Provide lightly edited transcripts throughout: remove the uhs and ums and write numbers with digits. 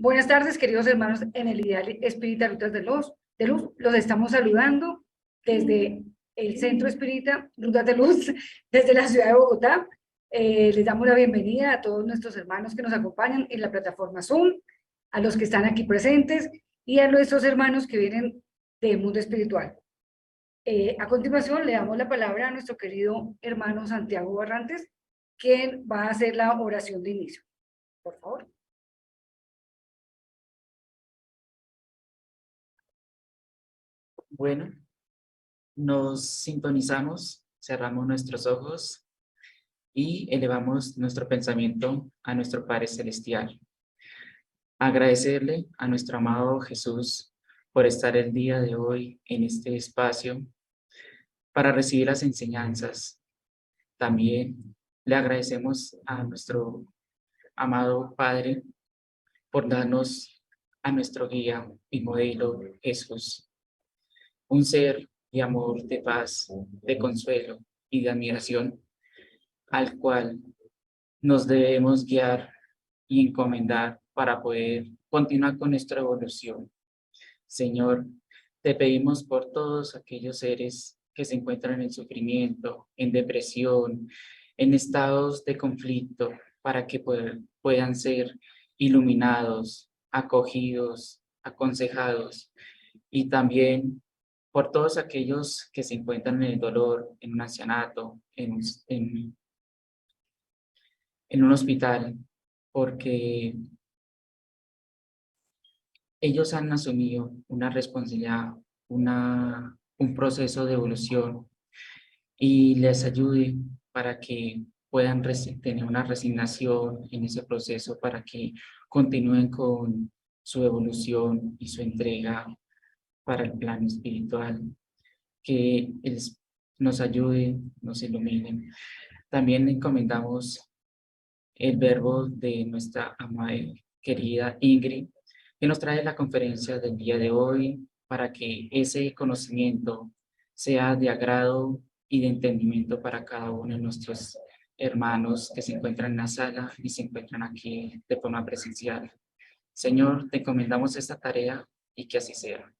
Buenas tardes, queridos hermanos en el Ideal Espírita Rutas de Luz. Los estamos saludando desde el Centro Espírita Rutas de Luz, desde la ciudad de Bogotá. Les damos la bienvenida a todos nuestros hermanos que nos acompañan en la plataforma Zoom, a los que están aquí presentes y a nuestros hermanos que vienen del mundo espiritual. A continuación, le damos la palabra a nuestro querido hermano Santiago Barrantes, quien va a hacer la oración de inicio. Por favor. Bueno, nos sintonizamos, cerramos nuestros ojos y elevamos nuestro pensamiento a nuestro Padre Celestial. Agradecerle a nuestro amado Jesús por estar el día de hoy en este espacio para recibir las enseñanzas. También le agradecemos a nuestro amado Padre por darnos a nuestro guía y modelo Jesús, un ser de amor, de paz, de consuelo y de admiración, al cual nos debemos guiar y encomendar para poder continuar con nuestra evolución. Señor, te pedimos por todos aquellos seres que se encuentran en sufrimiento, en depresión, en estados de conflicto, para que puedan ser iluminados, acogidos, aconsejados, y también por todos aquellos que se encuentran en el dolor, en un ancianato, en un hospital, porque ellos han asumido una responsabilidad, un proceso de evolución, y les ayude para que puedan tener una resignación en ese proceso, para que continúen con su evolución y su entrega para el plano espiritual, que Él nos ayude, nos ilumine. También encomendamos el verbo de nuestra amada querida Ingrid, que nos trae la conferencia del día de hoy, para que ese conocimiento sea de agrado y de entendimiento para cada uno de nuestros hermanos que se encuentran en la sala y se encuentran aquí de forma presencial. Señor, te encomendamos esta tarea y que así sea.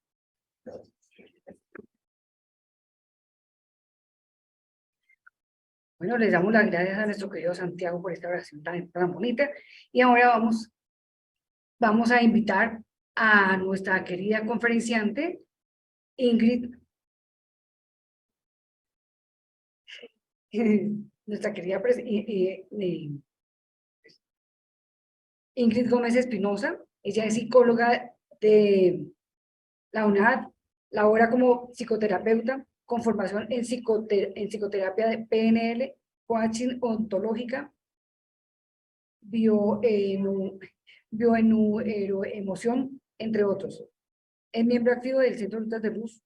Bueno, les damos las gracias a nuestro querido Santiago por esta oración tan bonita. Y ahora vamos a invitar a nuestra querida conferenciante, Ingrid, nuestra querida Ingrid Gómez Espinosa, Ella es psicóloga de la UNAD, labora como psicoterapeuta con formación en psicoterapia de PNL, coaching ontológica, bioneuroemoción, entre otros. Es miembro activo del Centro Rutas de Luz.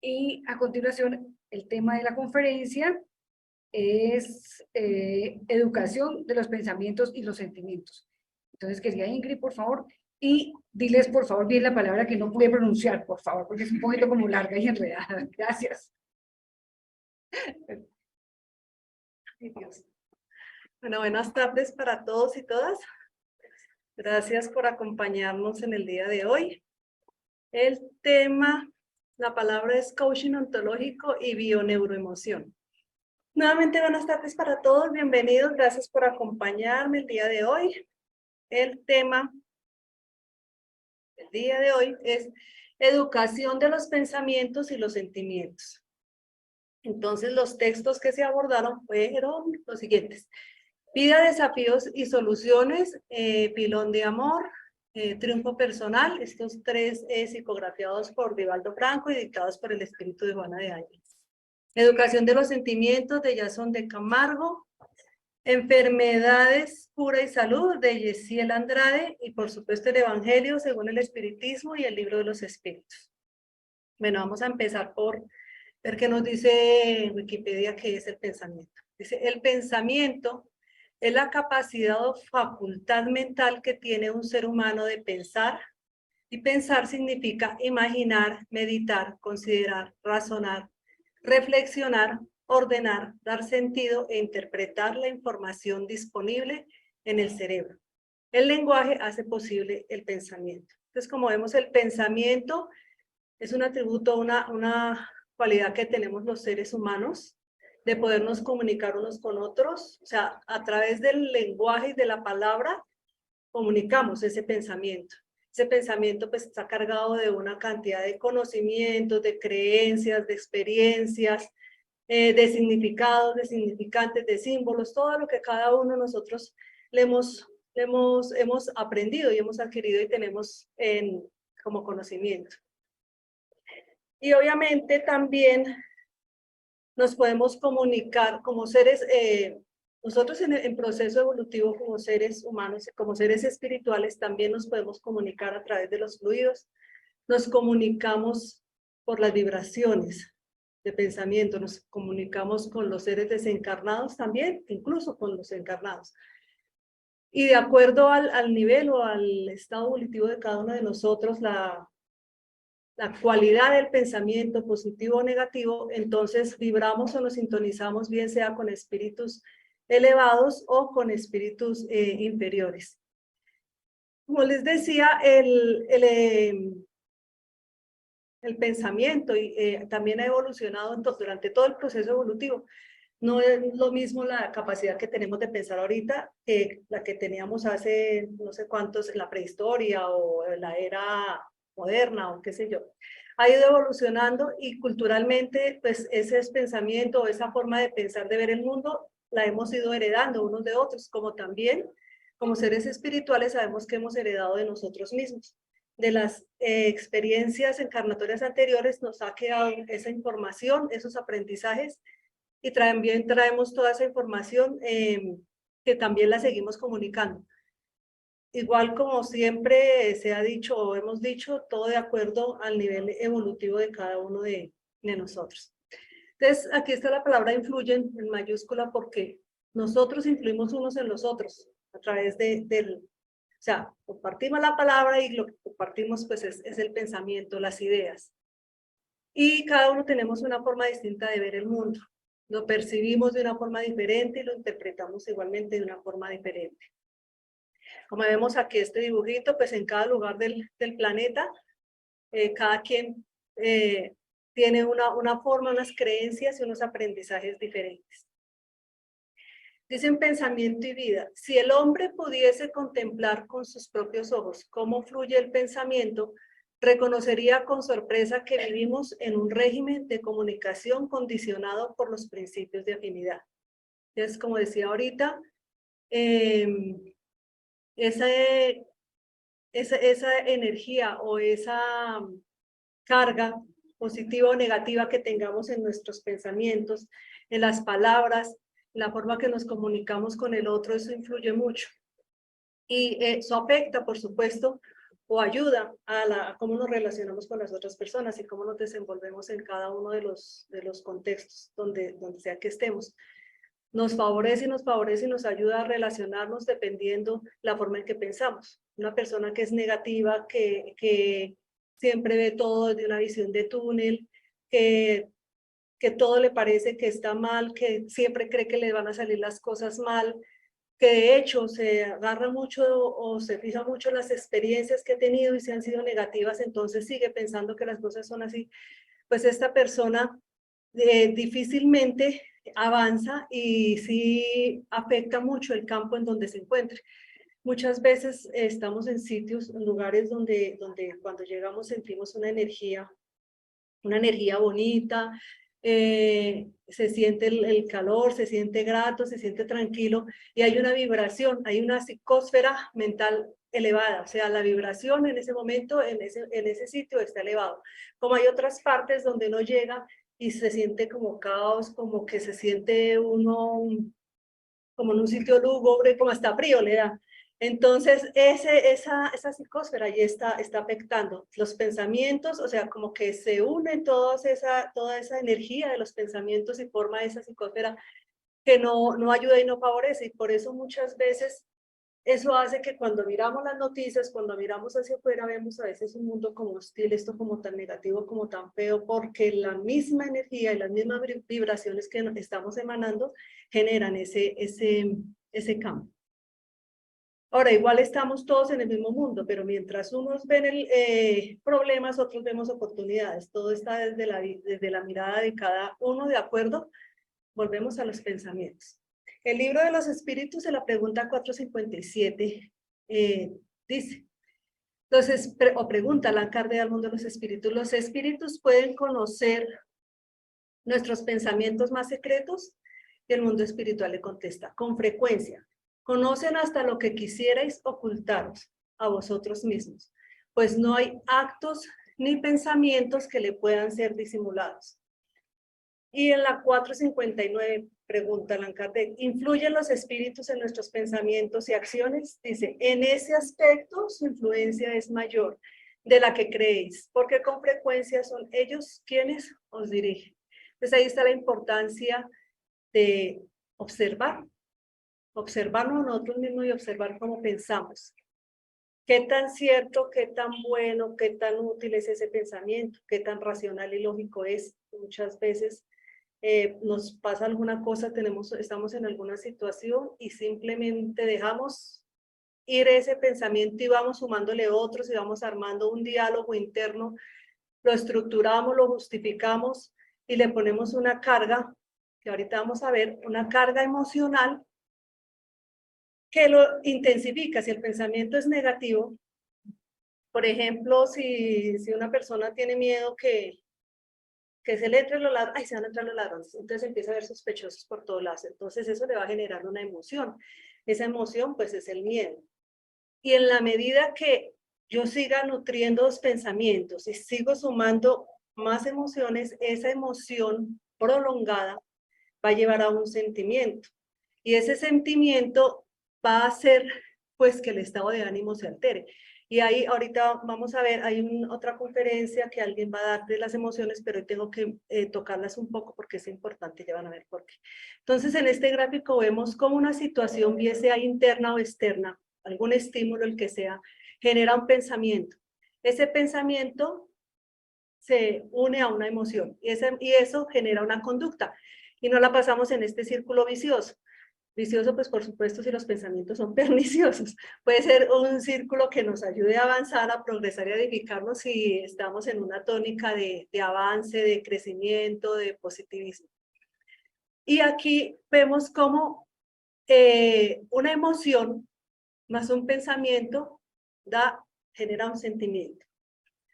Y a continuación, el tema de la conferencia es educación de los pensamientos y los sentimientos. Entonces quería, Ingrid, por favor, y diles por favor bien la palabra que no pude pronunciar, por favor, porque es un poquito como larga y enredada. Gracias. Ay, Dios. Bueno, buenas tardes para todos y todas. Gracias por acompañarnos en el día de hoy. El tema, la palabra es coaching ontológico y bioneuroemoción. Nuevamente buenas tardes para todos, bienvenidos, gracias por acompañarme el día de hoy. El tema del día de hoy es educación de los pensamientos y los sentimientos. Entonces los textos que se abordaron fueron los siguientes: vida, desafíos y soluciones, pilón de amor, triunfo personal, estos tres psicografiados por Vivaldo Franco y dictados por el espíritu de Juana de Ángeles. Educación de los sentimientos de Jason de Camargo, enfermedades, cura y salud de Yesiel Andrade, y por supuesto el Evangelio según el Espiritismo y el Libro de los Espíritus. Bueno, vamos a empezar por ver qué nos dice Wikipedia qué es el pensamiento. Dice, el pensamiento es la capacidad o facultad mental que tiene un ser humano de pensar, y pensar significa imaginar, meditar, considerar, razonar, reflexionar, ordenar, dar sentido e interpretar la información disponible en el cerebro. El lenguaje hace posible el pensamiento. Entonces, como vemos, el pensamiento es un atributo, una cualidad que tenemos los seres humanos, de podernos comunicar unos con otros. O sea, a través del lenguaje y de la palabra comunicamos ese pensamiento. Ese pensamiento pues está cargado de una cantidad de conocimientos, de creencias, de experiencias, de significados, de significantes, de símbolos, todo lo que cada uno de nosotros hemos aprendido y hemos adquirido y tenemos como conocimiento. Y obviamente también nos podemos comunicar como seres, nosotros en proceso evolutivo como seres humanos, como seres espirituales, también nos podemos comunicar a través de los fluidos. Nos comunicamos por las vibraciones de pensamiento, nos comunicamos con los seres desencarnados también, incluso con los encarnados. Y de acuerdo al nivel o al estado evolutivo de cada uno de nosotros, la cualidad del pensamiento, positivo o negativo, entonces vibramos o nos sintonizamos, bien sea con espíritus elevados o con espíritus inferiores. Como les decía, el pensamiento también ha evolucionado durante todo el proceso evolutivo. No es lo mismo la capacidad que tenemos de pensar ahorita que la que teníamos hace no sé cuántos, en la prehistoria o en la era moderna o qué sé yo. Ha ido evolucionando y culturalmente pues ese pensamiento, esa forma de pensar, de ver el mundo, la hemos ido heredando unos de otros, como también como seres espirituales sabemos que hemos heredado de nosotros mismos. De las experiencias encarnatorias anteriores nos ha quedado esa información, esos aprendizajes, y también traemos toda esa información que también la seguimos comunicando. Igual como siempre se ha dicho o hemos dicho, todo de acuerdo al nivel evolutivo de cada uno de nosotros. Entonces, aquí está la palabra influyen en mayúscula porque nosotros influimos unos en los otros a través o sea, compartimos la palabra y lo que compartimos pues es el pensamiento, las ideas. Y cada uno tenemos una forma distinta de ver el mundo. Lo percibimos de una forma diferente y lo interpretamos igualmente de una forma diferente. Como vemos aquí este dibujito, pues en cada lugar del planeta, cada quien tiene una forma, unas creencias y unos aprendizajes diferentes. Dicen pensamiento y vida. Si el hombre pudiese contemplar con sus propios ojos cómo fluye el pensamiento, reconocería con sorpresa que vivimos en un régimen de comunicación condicionado por los principios de afinidad. Entonces, como decía ahorita, esa energía o esa carga positiva o negativa que tengamos en nuestros pensamientos, en las palabras, en la forma que nos comunicamos con el otro, eso influye mucho. Y eso afecta, por supuesto, o ayuda a cómo nos relacionamos con las otras personas y cómo nos desenvolvemos en cada uno de los contextos donde sea que estemos. Nos favorece y nos ayuda a relacionarnos dependiendo la forma en que pensamos. Una persona que es negativa, que siempre ve todo desde una visión de túnel, que todo le parece que está mal, que siempre cree que le van a salir las cosas mal, que de hecho se agarra mucho o se fija mucho en las experiencias que ha tenido y si han sido negativas, entonces sigue pensando que las cosas son así, pues esta persona difícilmente avanza y sí afecta mucho el campo en donde se encuentre. Muchas veces estamos en sitios, en lugares donde cuando llegamos sentimos una energía bonita, se siente el calor, se siente grato, se siente tranquilo y hay una vibración, hay una psicósfera mental elevada, o sea, la vibración en ese momento, en ese sitio está elevado. Como hay otras partes donde no llega y se siente como caos, como que se siente uno como en un sitio lúgubre, como hasta frío le da. Entonces, esa psicósfera ya está afectando los pensamientos, o sea, como que se unen toda esa energía de los pensamientos y forma esa psicósfera que no ayuda y no favorece. Y por eso muchas veces eso hace que cuando miramos las noticias, cuando miramos hacia afuera, vemos a veces un mundo como hostil, esto como tan negativo, como tan feo, porque la misma energía y las mismas vibraciones que estamos emanando generan ese campo. Ahora, igual estamos todos en el mismo mundo, pero mientras unos ven problemas, otros vemos oportunidades. Todo está desde la mirada de cada uno, ¿de acuerdo? Volvemos a los pensamientos. El libro de los espíritus, en la pregunta 457, dice, entonces, pregunta Allan del mundo de los espíritus pueden conocer nuestros pensamientos más secretos? Y el mundo espiritual le contesta, con frecuencia, conocen hasta lo que quisierais ocultaros a vosotros mismos, pues no hay actos ni pensamientos que le puedan ser disimulados. Y en la 459 pregunta Allan Kardec, ¿influyen los espíritus en nuestros pensamientos y acciones? Dice, en ese aspecto su influencia es mayor de la que creéis, porque con frecuencia son ellos quienes os dirigen. Entonces ahí está la importancia de observarnos a nosotros mismos y observar cómo pensamos. ¿Qué tan cierto, qué tan bueno, qué tan útil es ese pensamiento? ¿Qué tan racional y lógico es? Muchas veces nos pasa alguna cosa, estamos en alguna situación y simplemente dejamos ir ese pensamiento y vamos sumándole otros y vamos armando un diálogo interno, lo estructuramos, lo justificamos y le ponemos una carga, que ahorita vamos a ver, una carga emocional que lo intensifica. Si el pensamiento es negativo, por ejemplo, si una persona tiene miedo que se le entre los ladrones, ay, se van a entrar los ladrones, entonces empieza a ver sospechosos por todos lados, entonces eso le va a generar una emoción, esa emoción pues es el miedo, y en la medida que yo siga nutriendo los pensamientos y sigo sumando más emociones, esa emoción prolongada va a llevar a un sentimiento, y ese sentimiento va a hacer pues que el estado de ánimo se altere. Y ahí ahorita vamos a ver, hay otra conferencia que alguien va a dar de las emociones, pero tengo que tocarlas un poco porque es importante, ya van a ver por qué. Entonces en este gráfico vemos cómo una situación, bien sea interna o externa, algún estímulo, el que sea, genera un pensamiento. Ese pensamiento se une a una emoción y eso genera una conducta y no la pasamos en este círculo vicioso. Vicioso, pues por supuesto, si los pensamientos son perniciosos. Puede ser un círculo que nos ayude a avanzar, a progresar y a edificarnos si estamos en una tónica de avance, de crecimiento, de positivismo. Y aquí vemos cómo una emoción más un pensamiento genera un sentimiento.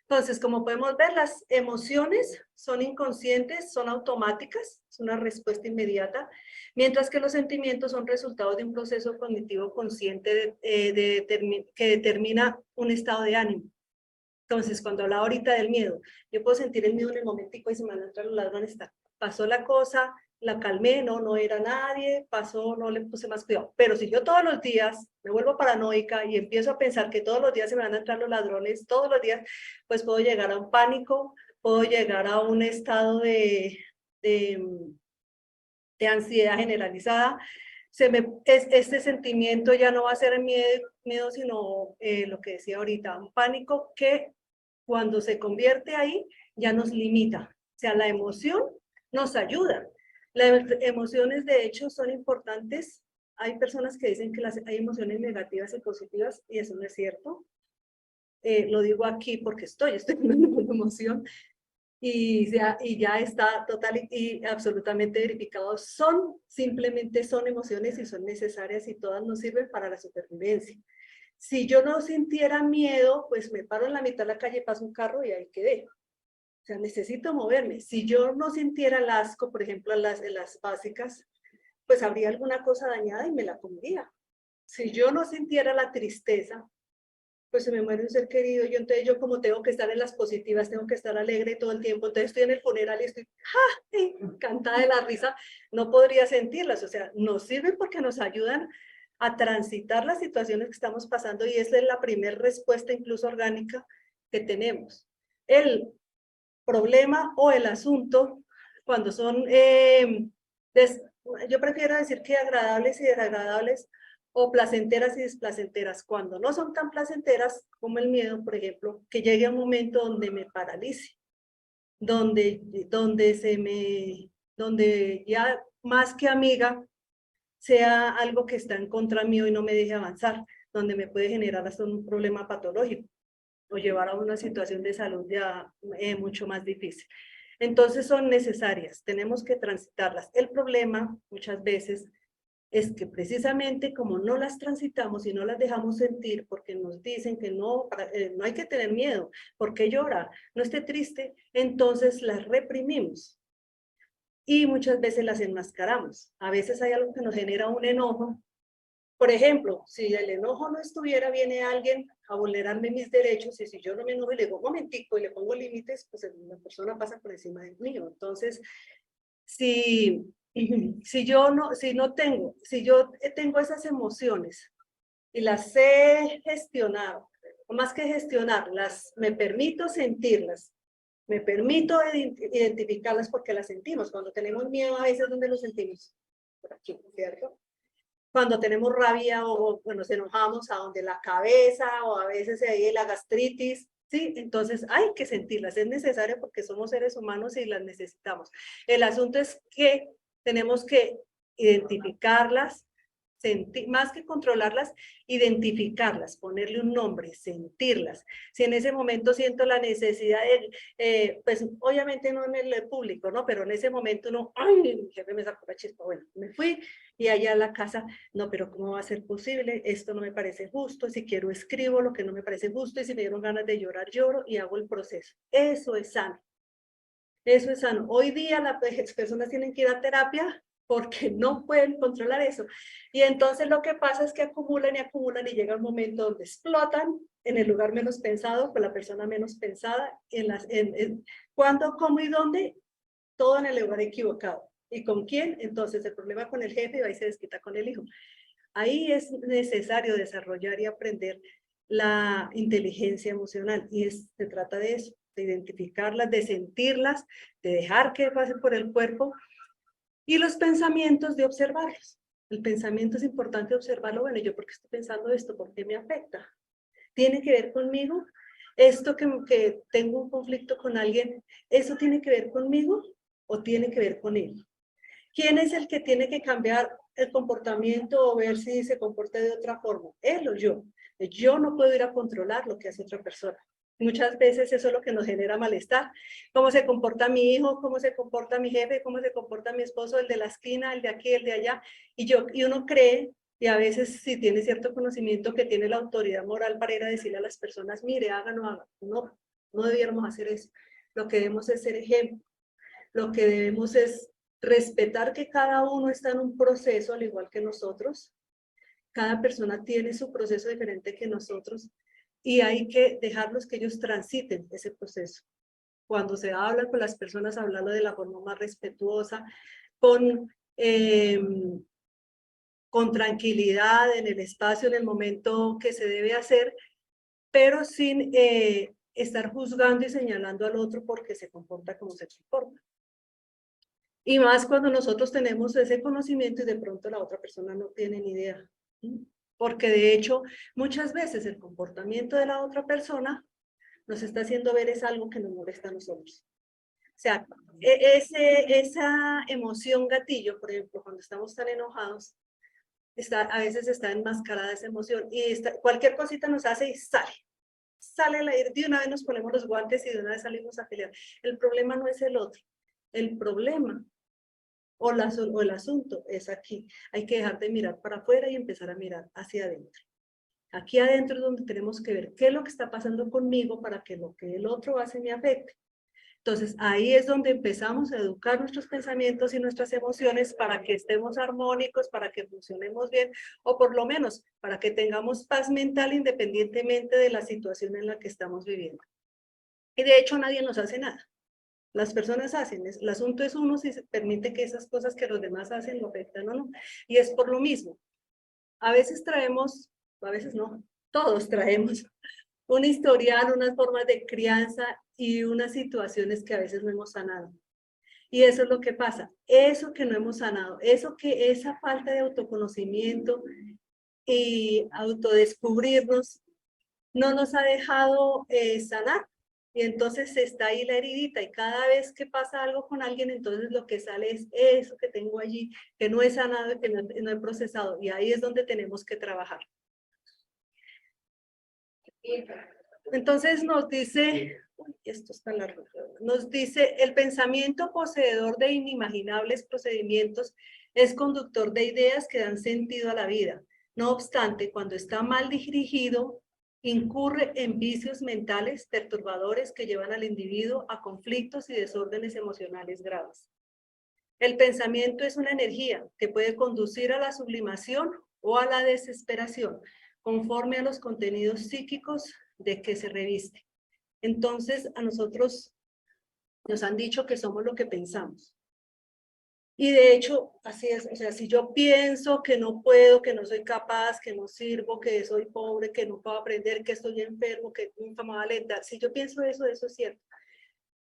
Entonces, como podemos ver, las emociones son inconscientes, son automáticas, es una respuesta inmediata, mientras que los sentimientos son resultado de un proceso cognitivo consciente que determina un estado de ánimo. Entonces, cuando hablaba ahorita del miedo, yo puedo sentir el miedo en el momentico y se me van a entrar los ladrones, pasó la cosa, la calmé, no era nadie, pasó, no le puse más cuidado. Pero si yo todos los días me vuelvo paranoica y empiezo a pensar que todos los días se me van a entrar los ladrones, todos los días, pues puedo llegar a un pánico, puedo llegar a un estado de ansiedad generalizada. Este sentimiento ya no va a ser miedo sino lo que decía ahorita, un pánico que cuando se convierte ahí ya nos limita. O sea, la emoción nos ayuda. Las emociones, de hecho, son importantes. Hay personas que dicen que hay emociones negativas y positivas, y eso no es cierto. Lo digo aquí porque estoy hablando con emoción, y ya está total y absolutamente verificado. Simplemente son emociones y son necesarias y todas nos sirven para la supervivencia. Si yo no sintiera miedo, pues me paro en la mitad de la calle, paso un carro y ahí quedé. O sea, necesito moverme. Si yo no sintiera el asco, por ejemplo, en las básicas, pues habría alguna cosa dañada y me la comería. Si yo no sintiera la tristeza, pues se me muere un ser querido. Entonces yo como tengo que estar en las positivas, tengo que estar alegre todo el tiempo. Entonces estoy en el funeral y estoy encantada de la risa. No podría sentirlas. O sea, nos sirven porque nos ayudan a transitar las situaciones que estamos pasando, y esa es la primera respuesta incluso orgánica que tenemos. El problema o el asunto, cuando son, yo prefiero decir que agradables y desagradables, o placenteras y desplacenteras, cuando no son tan placenteras como el miedo, por ejemplo, que llegue un momento donde me paralice, donde ya más que amiga, sea algo que está en contra mío y no me deje avanzar, donde me puede generar hasta un problema patológico o llevar a una situación de salud ya mucho más difícil. Entonces son necesarias, tenemos que transitarlas. El problema muchas veces es que precisamente como no las transitamos y no las dejamos sentir, porque nos dicen que no hay que tener miedo, porque llora, no esté triste, entonces las reprimimos. Y muchas veces las enmascaramos. A veces hay algo que nos genera un enojo. Por ejemplo, si el enojo no estuviera, viene alguien a vulnerarme mis derechos, y si yo no me enojo y le digo un momentico y le pongo límites, pues la persona pasa por encima del mío. Entonces, si yo tengo esas emociones y las sé gestionar, o más que gestionarlas, me permito sentirlas, me permito identificarlas porque las sentimos. Cuando tenemos miedo, a veces, ¿dónde lo sentimos? Por aquí, ¿cierto? Cuando tenemos rabia o nos enojamos, a donde la cabeza, o a veces ahí la gastritis, ¿sí? Entonces hay que sentirlas, es necesario porque somos seres humanos y las necesitamos. El asunto es que tenemos que identificarlas, más que controlarlas, identificarlas, ponerle un nombre, sentirlas. Si en ese momento siento la necesidad de, pues obviamente no en el público, ¿no? Pero en ese momento uno, ay, mi jefe me sacó la chispa, bueno, me fui y allá a la casa, no, pero ¿cómo va a ser posible? Esto no me parece justo, si quiero escribo lo que no me parece justo, y si me dieron ganas de llorar, lloro y hago el proceso. Eso es sano. Eso es sano. Hoy día las personas tienen que ir a terapia porque no pueden controlar eso. Y entonces lo que pasa es que acumulan y acumulan y llega un momento donde explotan en el lugar menos pensado, con la persona menos pensada, cuándo, cómo y dónde, todo en el lugar equivocado. ¿Y con quién? Entonces el problema con el jefe, y ahí se desquita con el hijo. Ahí es necesario desarrollar y aprender la inteligencia emocional, y se trata de eso, de identificarlas, de sentirlas, de dejar que pase por el cuerpo, y los pensamientos de observarlos. El pensamiento es importante observarlo. Bueno, ¿yo por qué estoy pensando esto? ¿Por qué me afecta? ¿Tiene que ver conmigo? ¿Esto que tengo un conflicto con alguien, eso tiene que ver conmigo o tiene que ver con él? ¿Quién es el que tiene que cambiar el comportamiento o ver si se comporta de otra forma? ¿Él o yo? Yo no puedo ir a controlar lo que hace otra persona. Muchas veces eso es lo que nos genera malestar. Cómo se comporta mi hijo, cómo se comporta mi jefe, cómo se comporta mi esposo, el de la esquina, el de aquí, el de allá. Y uno cree, y a veces si tiene cierto conocimiento, que tiene la autoridad moral para ir a decirle a las personas, mire, hagan o hagan. No, No debiéramos hacer eso. Lo que debemos es ser ejemplo. Lo que debemos es respetar que cada uno está en un proceso al igual que nosotros. Cada persona tiene su proceso diferente que nosotros y hay que dejarlos que ellos transiten ese proceso. Cuando se habla con las personas, hablarlo de la forma más respetuosa, con tranquilidad en el espacio, en el momento que se debe hacer, pero sin estar juzgando y señalando al otro porque se comporta como se comporta. Y más cuando nosotros tenemos ese conocimiento y de pronto la otra persona no tiene ni idea. Porque de hecho, muchas veces el comportamiento de la otra persona nos está haciendo ver es algo que nos molesta a nosotros. O sea, esa emoción gatillo, por ejemplo, cuando estamos tan enojados, a veces está enmascarada esa emoción y cualquier cosita nos hace y sale la ira, de una vez nos ponemos los guantes y de una vez salimos a pelear. El problema no es el otro, el problema o el asunto es aquí. Hay que dejar de mirar para afuera y empezar a mirar hacia adentro. Aquí adentro es donde tenemos que ver qué es lo que está pasando conmigo para que lo que el otro hace me afecte. Entonces, ahí es donde empezamos a educar nuestros pensamientos y nuestras emociones para que estemos armónicos, para que funcionemos bien, o por lo menos para que tengamos paz mental independientemente de la situación en la que estamos viviendo. Y de hecho, nadie nos hace nada. Las personas hacen, el asunto es uno si se permite que esas cosas que los demás hacen lo afectan o no. Y es por lo mismo. A veces traemos, a veces no, todos traemos un historial, unas formas de crianza y unas situaciones que a veces no hemos sanado. Y eso es lo que pasa, eso que no hemos sanado, esa falta de autoconocimiento y autodescubrirnos no nos ha dejado sanar. Y entonces está ahí la heridita y cada vez que pasa algo con alguien, entonces lo que sale es eso que tengo allí, que no he sanado y que no he procesado. Y ahí es donde tenemos que trabajar. Entonces nos dice, esto está largo, nos dice, el pensamiento poseedor de inimaginables procedimientos es conductor de ideas que dan sentido a la vida. No obstante, cuando está mal dirigido, incurre en vicios mentales perturbadores que llevan al individuo a conflictos y desórdenes emocionales graves. El pensamiento es una energía que puede conducir a la sublimación o a la desesperación, conforme a los contenidos psíquicos de que se reviste. Entonces, a nosotros nos han dicho que somos lo que pensamos. Y de hecho, así es. O sea, si yo pienso que no puedo, que no soy capaz, que no sirvo, que soy pobre, que no puedo aprender, que estoy enfermo, que nunca me va a alentar, si yo pienso eso es cierto.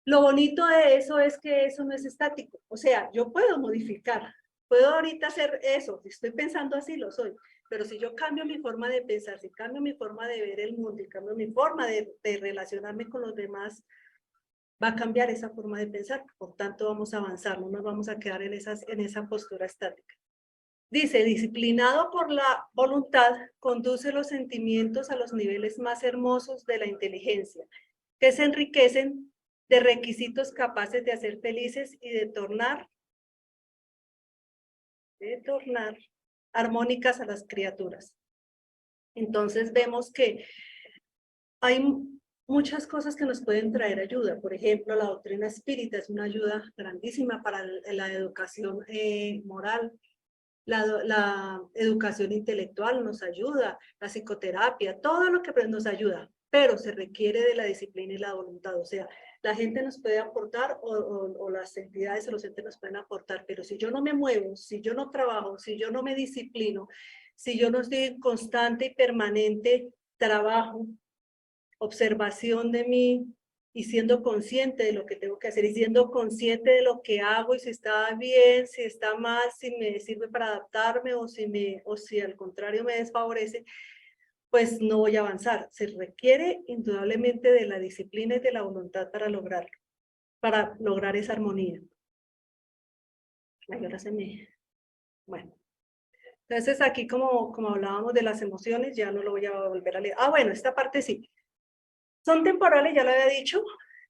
Lo bonito de eso es que eso no es estático. O sea, yo puedo modificar. Puedo ahorita hacer eso. Si estoy pensando así, lo soy. Pero si yo cambio mi forma de pensar, si cambio mi forma de ver el mundo y cambio mi forma de relacionarme con los demás, va a cambiar esa forma de pensar. Por tanto, vamos a avanzar, no nos vamos a quedar en esa postura estática. Dice, disciplinado por la voluntad, conduce los sentimientos a los niveles más hermosos de la inteligencia, que se enriquecen de requisitos capaces de hacer felices y de tornar armónicas a las criaturas. Entonces vemos que hay muchas cosas que nos pueden traer ayuda. Por ejemplo, la doctrina espírita es una ayuda grandísima para la educación moral. La educación intelectual nos ayuda, la psicoterapia, todo lo que nos ayuda, pero se requiere de la disciplina y la voluntad. O sea, la gente nos puede aportar o las entidades o los entes nos pueden aportar, pero si yo no me muevo, si yo no trabajo, si yo no me disciplino, si yo no estoy en constante y permanente trabajo, observación de mí y siendo consciente de lo que tengo que hacer y siendo consciente de lo que hago y si está bien, si está mal, si me sirve para adaptarme o si al contrario me desfavorece, pues no voy a avanzar. Se requiere indudablemente de la disciplina y de la voluntad para lograr esa armonía. Ay, ahora Bueno. Entonces aquí como hablábamos de las emociones, ya no lo voy a volver a leer. Ah, bueno, esta parte sí. Son temporales, ya lo había dicho,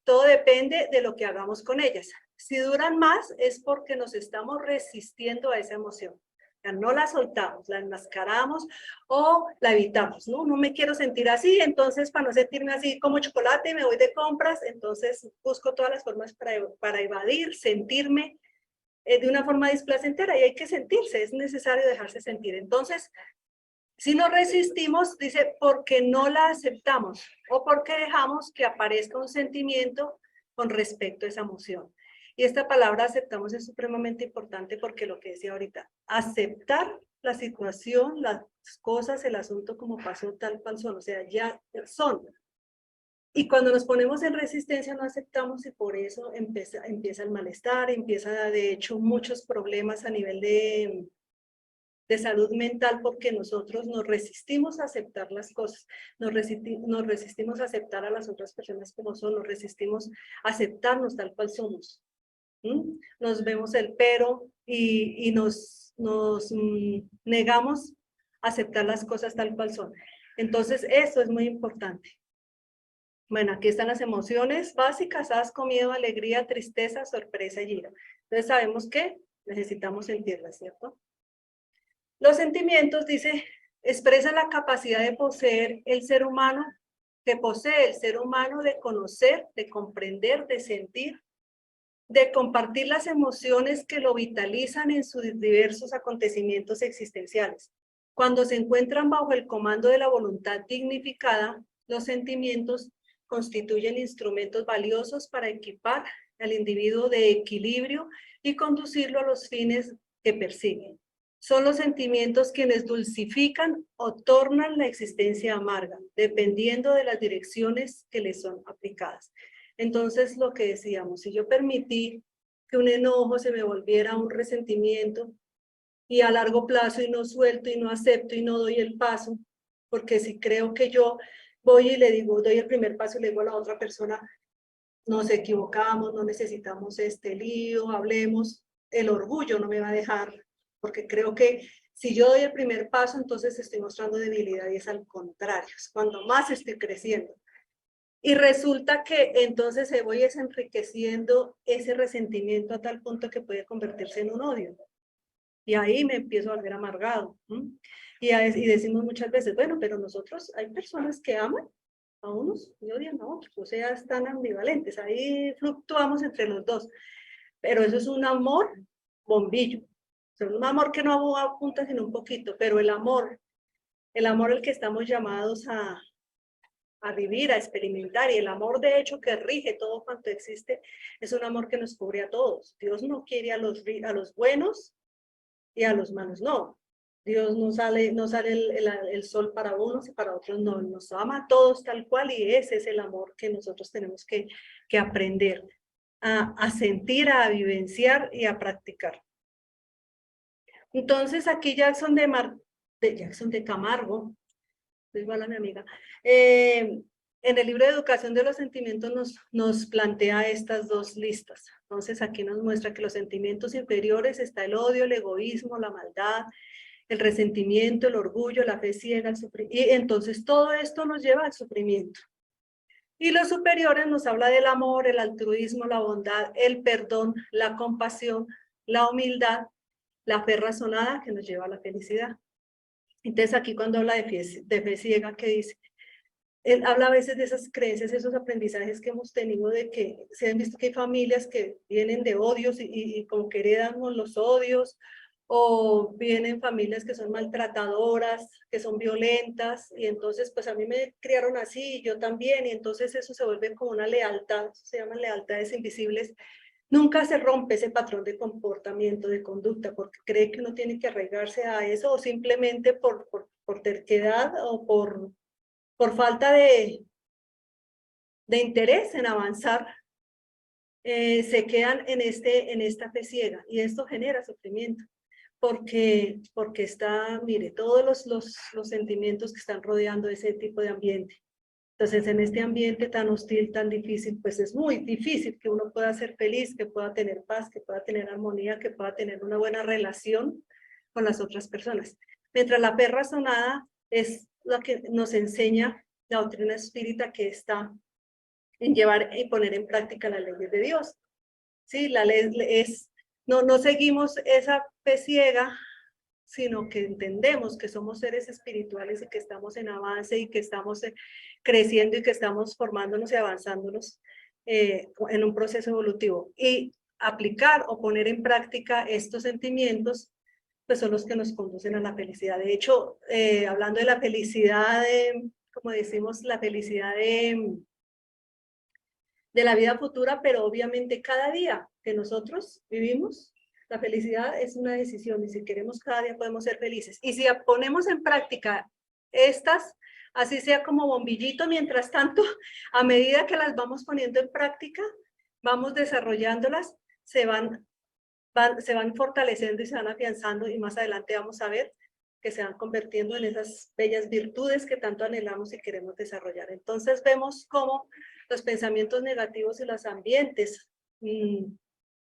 todo depende de lo que hagamos con ellas. Si duran más es porque nos estamos resistiendo a esa emoción. sea, no la soltamos, la enmascaramos o la evitamos, ¿no? No me quiero sentir así, entonces para no sentirme así como chocolate me voy de compras, entonces busco todas las formas para evadir, sentirme de una forma displacentera y hay que sentirse, es necesario dejarse sentir. Entonces, si nos resistimos, dice, porque no la aceptamos o porque dejamos que aparezca un sentimiento con respecto a esa emoción. Y esta palabra aceptamos es supremamente importante porque lo que decía ahorita, aceptar la situación, las cosas, el asunto como pasó, tal cual son, o sea, ya son. Y cuando nos ponemos en resistencia no aceptamos y por eso empieza el malestar, empieza de hecho muchos problemas a nivel de salud mental porque nosotros nos resistimos a aceptar las cosas, nos resistimos a aceptar a las otras personas como son, nos resistimos a aceptarnos tal cual somos. Nos vemos el pero y nos negamos a aceptar las cosas tal cual son. Entonces, eso es muy importante. Bueno, aquí están las emociones básicas: asco, miedo, alegría, tristeza, sorpresa y ira. Entonces, sabemos que necesitamos sentirlas, ¿cierto? Los sentimientos, dice, expresan la capacidad de poseer el ser humano, que posee el ser humano de conocer, de comprender, de sentir, de compartir las emociones que lo vitalizan en sus diversos acontecimientos existenciales. Cuando se encuentran bajo el comando de la voluntad dignificada, los sentimientos constituyen instrumentos valiosos para equipar al individuo de equilibrio y conducirlo a los fines que persiguen. Son los sentimientos quienes dulcifican o tornan la existencia amarga, dependiendo de las direcciones que les son aplicadas. Entonces, lo que decíamos, si yo permití que un enojo se me volviera un resentimiento y a largo plazo y no suelto y no acepto y no doy el paso, porque si creo que yo voy y le digo, doy el primer paso y le digo a la otra persona, nos equivocamos, no necesitamos este lío, hablemos, el orgullo no me va a dejar, porque creo que si yo doy el primer paso, entonces estoy mostrando debilidad y es al contrario, es cuando más estoy creciendo. Y resulta que entonces se voy enriqueciendo ese resentimiento a tal punto que puede convertirse en un odio. Y ahí me empiezo a volver amargado. Y decimos muchas veces, bueno, pero nosotros, hay personas que aman a unos y odian a otros, o sea, están ambivalentes, ahí fluctuamos entre los dos. Pero eso es un amor bombillo. O sea, un amor que no apunta sino un poquito, pero el amor al que estamos llamados a vivir, a experimentar, y el amor de hecho que rige todo cuanto existe, es un amor que nos cubre a todos. Dios no quiere a los buenos y a los malos, no. Dios no sale el sol para unos y para otros, no. Nos ama a todos tal cual y ese es el amor que nosotros tenemos que aprender a sentir, a vivenciar y a practicar. Entonces aquí Jackson de Camargo, igual a mi amiga, en el libro de Educación de los Sentimientos nos plantea estas dos listas. Entonces aquí nos muestra que los sentimientos inferiores está el odio, el egoísmo, la maldad, el resentimiento, el orgullo, la fe ciega, el sufrimiento. Y entonces todo esto nos lleva al sufrimiento. Y los superiores nos habla del amor, el altruismo, la bondad, el perdón, la compasión, la humildad, la fe razonada que nos lleva a la felicidad. Entonces aquí cuando habla de fe ciega, ¿qué dice? Él habla a veces de esas creencias, esos aprendizajes que hemos tenido de que se han visto que hay familias que vienen de odios y como que heredan los odios, o vienen familias que son maltratadoras, que son violentas, y entonces pues a mí me criaron así, y yo también, y entonces eso se vuelve como una lealtad, se llaman lealtades invisibles. Nunca se rompe ese patrón de comportamiento, de conducta, porque cree que uno tiene que arraigarse a eso, o simplemente por terquedad o por falta de interés en avanzar, se quedan en esta fe ciega, y esto genera sufrimiento, porque está, mire, todos los sentimientos que están rodeando ese tipo de ambiente. Entonces, en este ambiente tan hostil, tan difícil, pues es muy difícil que uno pueda ser feliz, que pueda tener paz, que pueda tener armonía, que pueda tener una buena relación con las otras personas. Mientras la fe razonada es lo que nos enseña la doctrina espírita, que está en llevar y poner en práctica las leyes de Dios. Sí, la ley es, no seguimos esa fe ciega sino que entendemos que somos seres espirituales y que estamos en avance y que estamos creciendo y que estamos formándonos y avanzándonos en un proceso evolutivo. Y aplicar o poner en práctica estos sentimientos pues son los que nos conducen a la felicidad. De hecho, hablando de la felicidad, como decimos, la felicidad de la vida futura, pero obviamente cada día que nosotros vivimos, la felicidad es una decisión y si queremos cada día podemos ser felices. Y si ponemos en práctica estas, así sea como bombillito, mientras tanto, a medida que las vamos poniendo en práctica, vamos desarrollándolas, se van fortaleciendo y se van afianzando y más adelante vamos a ver que se van convirtiendo en esas bellas virtudes que tanto anhelamos y queremos desarrollar. Entonces vemos cómo los pensamientos negativos y los ambientes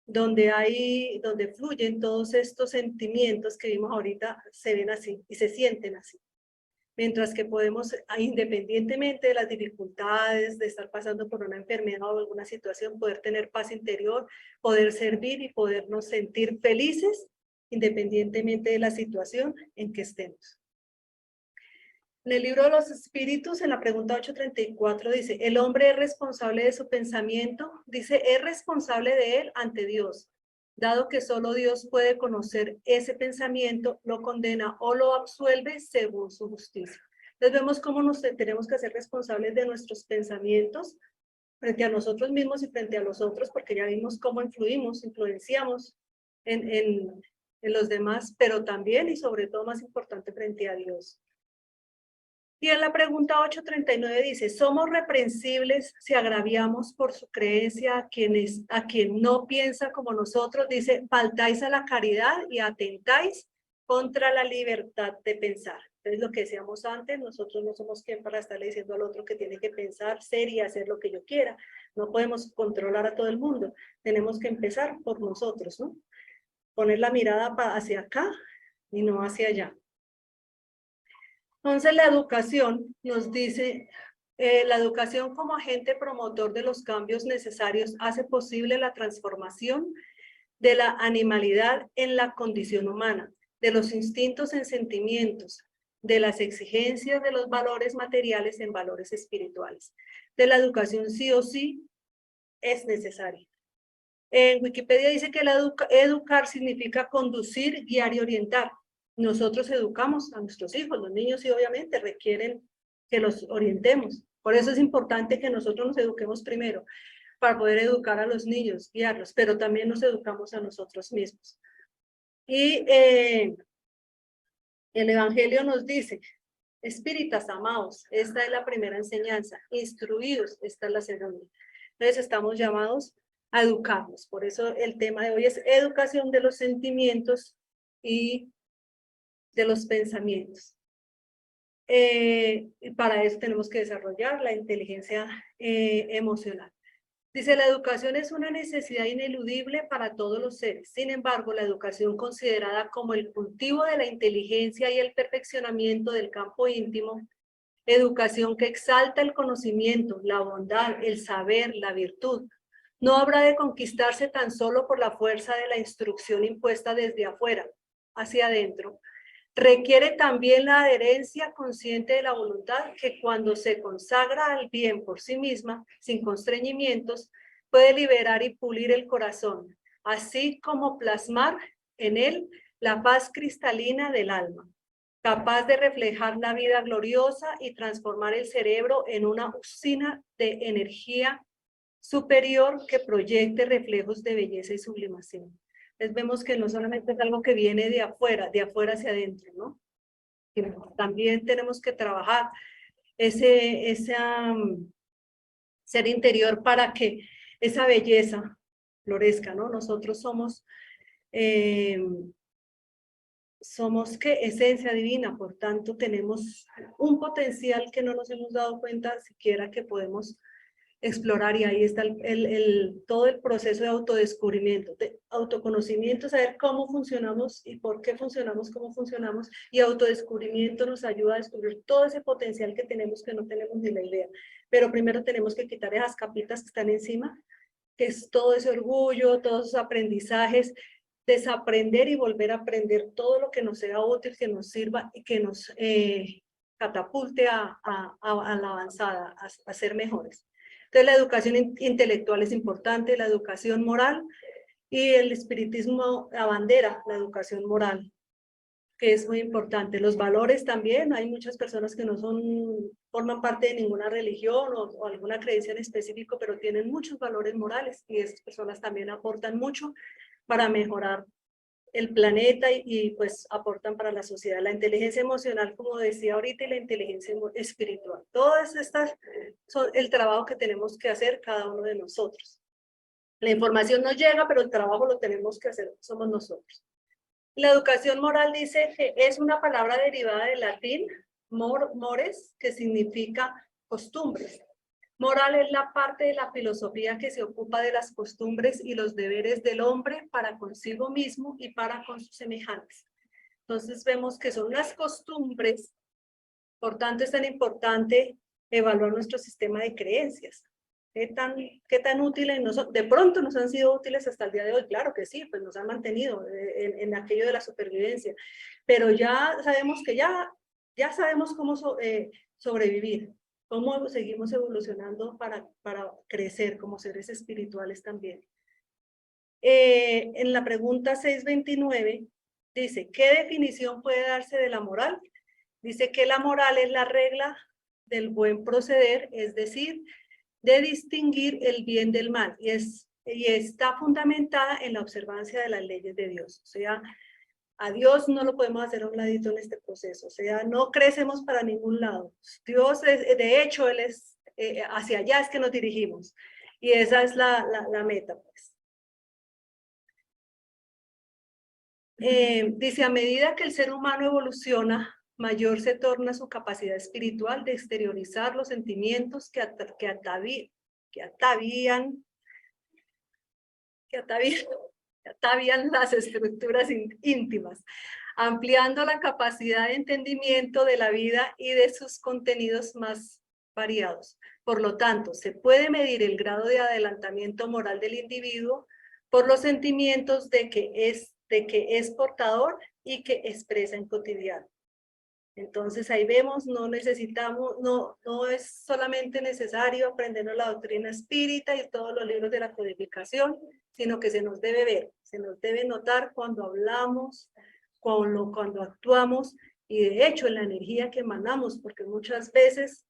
donde fluyen todos estos sentimientos que vimos ahorita se ven así y se sienten así. Mientras que podemos, independientemente de las dificultades, de estar pasando por una enfermedad o alguna situación, poder tener paz interior, poder servir y podernos sentir felices, independientemente de la situación en que estemos. En el libro de los espíritus, en la pregunta 834, dice, el hombre es responsable de su pensamiento, dice, es responsable de él ante Dios. Dado que solo Dios puede conocer ese pensamiento, lo condena o lo absuelve según su justicia. Entonces vemos cómo nos tenemos que hacer responsables de nuestros pensamientos frente a nosotros mismos y frente a los otros, porque ya vimos cómo influenciamos en los demás, pero también y sobre todo más importante frente a Dios. Y en la pregunta 839 dice, ¿somos reprensibles si agraviamos por su creencia a quien no piensa como nosotros? Dice, faltáis a la caridad y atentáis contra la libertad de pensar. Entonces lo que decíamos antes, nosotros no somos quien para estarle diciendo al otro que tiene que pensar, ser y hacer lo que yo quiera. No podemos controlar a todo el mundo. Tenemos que empezar por nosotros, ¿no? Poner la mirada hacia acá y no hacia allá. Entonces la educación nos dice, la educación como agente promotor de los cambios necesarios hace posible la transformación de la animalidad en la condición humana, de los instintos en sentimientos, de las exigencias de los valores materiales en valores espirituales. De la educación sí o sí es necesaria. En Wikipedia dice que educar significa conducir, guiar y orientar. Nosotros educamos a nuestros hijos, los niños sí obviamente requieren que los orientemos. Por eso es importante que nosotros nos eduquemos primero, para poder educar a los niños, guiarlos, pero también nos educamos a nosotros mismos. Y el Evangelio nos dice, espíritas amados, esta es la primera enseñanza, instruidos, esta es la segunda. Entonces estamos llamados a educarnos, por eso el tema de hoy es educación de los sentimientos y de los pensamientos. Y para eso tenemos que desarrollar la inteligencia emocional. Dice, la educación es una necesidad ineludible para todos los seres. Sin embargo, la educación considerada como el cultivo de la inteligencia y el perfeccionamiento del campo íntimo, educación que exalta el conocimiento, la bondad, el saber, la virtud, no habrá de conquistarse tan solo por la fuerza de la instrucción impuesta desde afuera hacia adentro. Requiere también la adherencia consciente de la voluntad que cuando se consagra al bien por sí misma, sin constreñimientos, puede liberar y pulir el corazón, así como plasmar en él la paz cristalina del alma, capaz de reflejar la vida gloriosa y transformar el cerebro en una usina de energía superior que proyecte reflejos de belleza y sublimación. Entonces vemos que no solamente es algo que viene de afuera hacia adentro, ¿no? También tenemos que trabajar ese ser interior para que esa belleza florezca, ¿no? Nosotros somos ¿qué? Esencia divina, por tanto tenemos un potencial que no nos hemos dado cuenta siquiera que podemos explorar, y ahí está todo el proceso de autodescubrimiento, de autoconocimiento, saber cómo funcionamos y por qué funcionamos, cómo funcionamos, y autodescubrimiento nos ayuda a descubrir todo ese potencial que tenemos que no tenemos ni la idea, pero primero tenemos que quitar esas capitas que están encima, que es todo ese orgullo, todos esos aprendizajes desaprender y volver a aprender todo lo que nos sea útil, que nos sirva y que nos catapulte a la avanzada, a ser mejores. Entonces la educación intelectual es importante, la educación moral, y el espiritismo abandera la educación moral, que es muy importante. Los valores también, hay muchas personas que no forman parte de ninguna religión o alguna creencia en específico, pero tienen muchos valores morales, y esas personas también aportan mucho para mejorar el planeta y pues aportan para la sociedad. La inteligencia emocional, como decía ahorita, y la inteligencia espiritual. Todas estas son el trabajo que tenemos que hacer cada uno de nosotros. La información nos llega, pero el trabajo lo tenemos que hacer, somos nosotros. La educación moral dice que es una palabra derivada del latín, mores, que significa costumbres. Moral es la parte de la filosofía que se ocupa de las costumbres y los deberes del hombre para consigo mismo y para con sus semejantes. Entonces vemos que son las costumbres, por tanto es tan importante evaluar nuestro sistema de creencias. ¿Qué tan útiles de pronto nos han sido útiles hasta el día de hoy? Claro que sí, pues nos han mantenido en aquello de la supervivencia, pero ya sabemos que ya sabemos cómo sobrevivir, cómo seguimos evolucionando para crecer como seres espirituales también. En la pregunta 629 dice, ¿qué definición puede darse de la moral? Dice que la moral es la regla del buen proceder, es decir, de distinguir el bien del mal, y está fundamentada en la observancia de las leyes de Dios. O sea, a Dios no lo podemos hacer a un ladito en este proceso, o sea, no crecemos para ningún lado. Dios, de hecho, Él es, hacia allá es que nos dirigimos, y esa es la meta, pues. Dice, a medida que el ser humano evoluciona, mayor se torna su capacidad espiritual de exteriorizar los sentimientos que atavían las estructuras íntimas, ampliando la capacidad de entendimiento de la vida y de sus contenidos más variados. Por lo tanto, se puede medir el grado de adelantamiento moral del individuo por los sentimientos de que es portador y que expresa en cotidiano. Entonces ahí vemos, no es solamente necesario aprendernos la doctrina espírita y todos los libros de la codificación, sino que se nos debe ver, se nos debe notar cuando hablamos, cuando actuamos, y de hecho en la energía que emanamos, porque muchas veces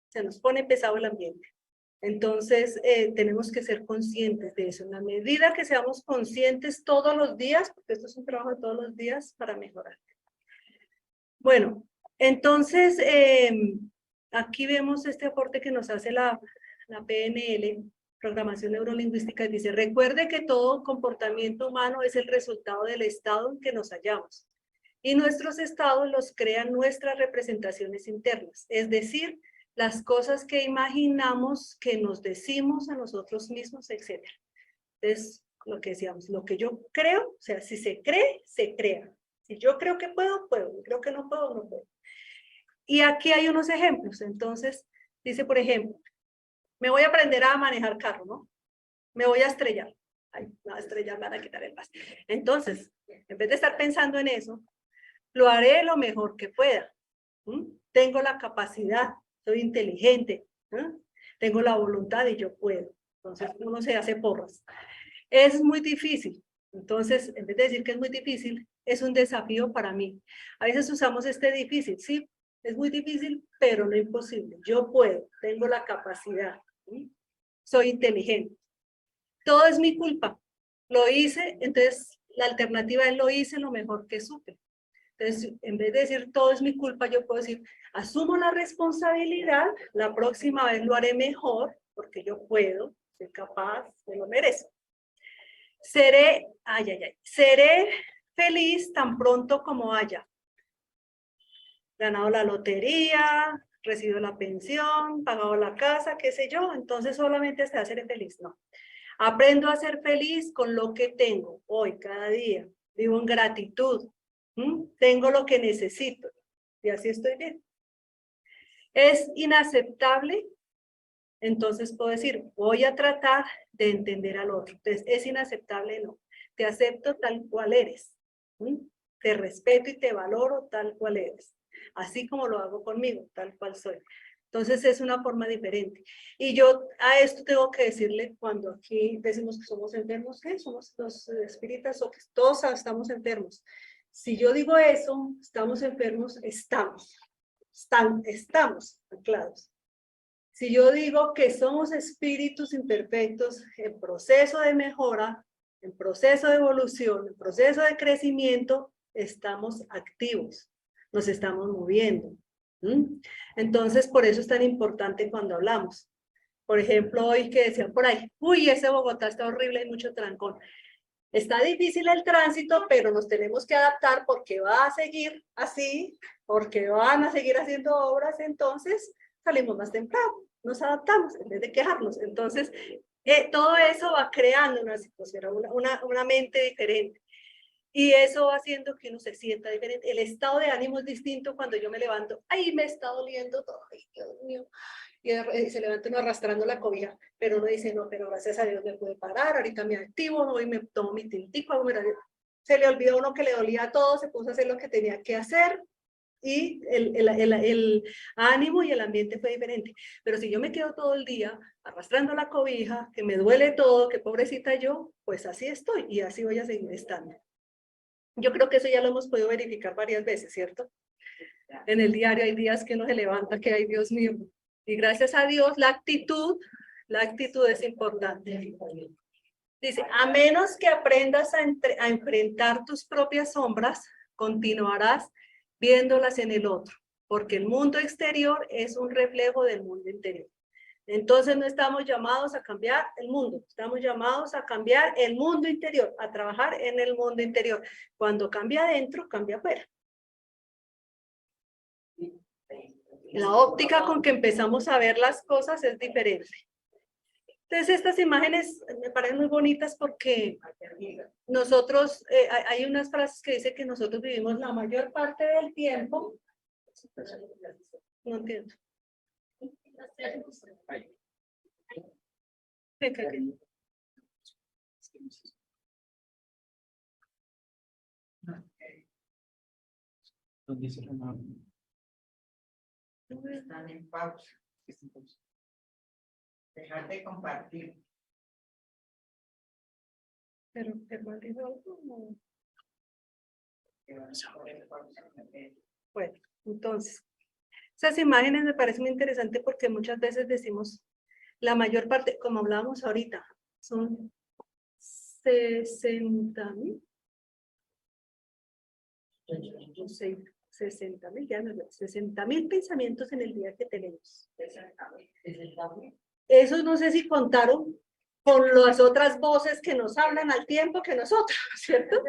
se nos pone pesado el ambiente. Entonces tenemos que ser conscientes de eso, en la medida que seamos conscientes todos los días, porque esto es un trabajo de todos los días para mejorar. Bueno, entonces aquí vemos este aporte que nos hace la PNL, Programación Neurolingüística, y dice, recuerde que todo comportamiento humano es el resultado del estado en que nos hallamos, y nuestros estados los crean nuestras representaciones internas, es decir, las cosas que imaginamos, que nos decimos a nosotros mismos, etc. Entonces, lo que decíamos, lo que yo creo, o sea, si se cree, se crea. Si yo creo que puedo, puedo. Creo que no puedo, no puedo. Y aquí hay unos ejemplos. Entonces, dice, por ejemplo, me voy a aprender a manejar carro, ¿no? Me voy a estrellar. Ay, me voy a estrellar, me van a quitar el pase. Entonces, en vez de estar pensando en eso, lo haré lo mejor que pueda. Tengo la capacidad, soy inteligente, tengo la voluntad y yo puedo. Entonces, uno se hace porras. Es muy difícil. Entonces, en vez de decir que es muy difícil, es un desafío para mí. A veces usamos este difícil, sí, es muy difícil, pero no imposible. Yo puedo, tengo la capacidad, soy inteligente. Todo es mi culpa. Lo hice, entonces la alternativa es lo hice lo mejor que supe. Entonces, en vez de decir todo es mi culpa, yo puedo decir, asumo la responsabilidad, la próxima vez lo haré mejor, porque yo puedo, soy capaz, me lo merezco. Seré feliz tan pronto como haya ganado la lotería, recibido la pensión, pagado la casa, qué sé yo, entonces solamente hasta seré feliz. No. Aprendo a ser feliz con lo que tengo hoy, cada día. Vivo en gratitud. Tengo lo que necesito y así estoy bien. Es inaceptable, entonces puedo decir, voy a tratar de entender al otro. Entonces, es inaceptable, no. te acepto tal cual eres. Te respeto y te valoro tal cual eres. Así como lo hago conmigo, tal cual soy. Entonces es una forma diferente. Y yo a esto tengo que decirle, cuando aquí decimos que somos enfermos, ¿qué? Somos los espíritas o que todos estamos enfermos. Si yo digo eso, estamos enfermos, estamos anclados. Si yo digo que somos espíritus imperfectos en proceso de mejora, en proceso de evolución, en proceso de crecimiento, estamos activos, nos estamos moviendo. Entonces, por eso es tan importante cuando hablamos. Por ejemplo, hoy que decían por ahí, uy, ese Bogotá está horrible, hay mucho trancón. Está difícil el tránsito, pero nos tenemos que adaptar porque va a seguir así, porque van a seguir haciendo obras, entonces salimos más temprano, nos adaptamos en vez de quejarnos. Entonces, todo eso va creando una situación, una mente diferente. Y eso va haciendo que uno se sienta diferente. El estado de ánimo es distinto cuando yo me levanto. ¡Ay, me está doliendo todo! ¡Ay, Dios mío! Y se levanta uno arrastrando la cobija, pero uno dice, no, pero gracias a Dios me pude parar, ahorita me activo, hoy me tomo mi tintico, se le olvidó a uno que le dolía todo, se puso a hacer lo que tenía que hacer, y el ánimo y el ambiente fue diferente. Pero si yo me quedo todo el día arrastrando la cobija, que me duele todo, que pobrecita yo, pues así estoy, y así voy a seguir estando. Yo creo que eso ya lo hemos podido verificar varias veces, ¿cierto? En el diario hay días que uno se levanta, que ay, Dios mío. Y gracias a Dios, la actitud es importante. Dice, a menos que aprendas a enfrentar tus propias sombras, continuarás viéndolas en el otro, porque el mundo exterior es un reflejo del mundo interior. Entonces no estamos llamados a cambiar el mundo, estamos llamados a cambiar el mundo interior, a trabajar en el mundo interior. Cuando cambia adentro, cambia afuera. La óptica con que empezamos a ver las cosas es diferente. Entonces estas imágenes me parecen muy bonitas porque nosotros, hay unas frases que dicen que nosotros vivimos la mayor parte del tiempo. No entiendo. Están en pausa. Dejar de compartir. Pero dijo algo, no. Bueno, entonces, esas imágenes me parecen muy interesantes porque muchas veces decimos, la mayor parte, como hablábamos ahorita, son 60,000. 60,000, ya no, 60,000 pensamientos en el día que tenemos. Eso no sé si contaron con las otras voces que nos hablan al tiempo que nosotros, ¿cierto?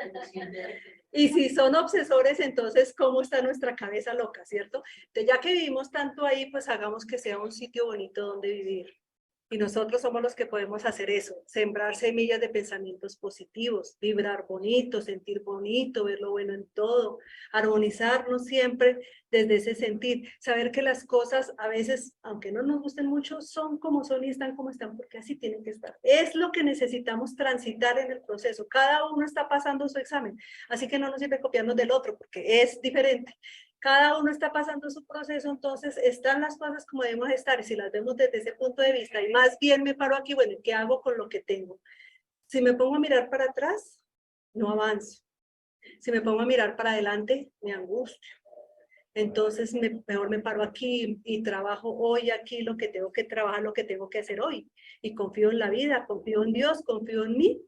Y si son obsesores, entonces, ¿cómo está nuestra cabeza loca, cierto? Entonces, ya que vivimos tanto ahí, pues hagamos que sea un sitio bonito donde vivir. Y nosotros somos los que podemos hacer eso, sembrar semillas de pensamientos positivos, vibrar bonito, sentir bonito, ver lo bueno en todo, armonizarnos siempre desde ese sentir, saber que las cosas a veces, aunque no nos gusten mucho, son como son y están como están, porque así tienen que estar. Es lo que necesitamos transitar en el proceso. Cada uno está pasando su examen, así que no nos sirve copiarnos del otro, porque es diferente. Cada uno está pasando su proceso, entonces están las cosas como debemos estar, y si las vemos desde ese punto de vista, y más bien me paro aquí, bueno, ¿qué hago con lo que tengo? Si me pongo a mirar para atrás, no avanzo. Si me pongo a mirar para adelante, me angustio. Entonces mejor me paro aquí y trabajo hoy aquí lo que tengo que trabajar, lo que tengo que hacer hoy. Y confío en la vida, confío en Dios, confío en mí,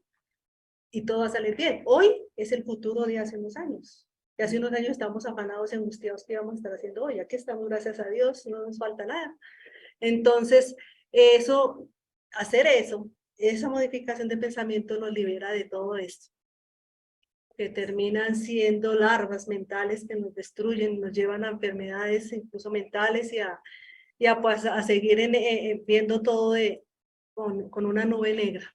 y todo va a salir bien. Hoy es el futuro de hace unos años. Y hace unos años estamos afanados, angustiados, ¿qué vamos a estar haciendo hoy? Aquí estamos, gracias a Dios, no nos falta nada. Entonces, hacer eso, esa modificación de pensamiento nos libera de todo esto, que terminan siendo larvas mentales que nos destruyen, nos llevan a enfermedades incluso mentales pues, a seguir viendo todo con una nube negra.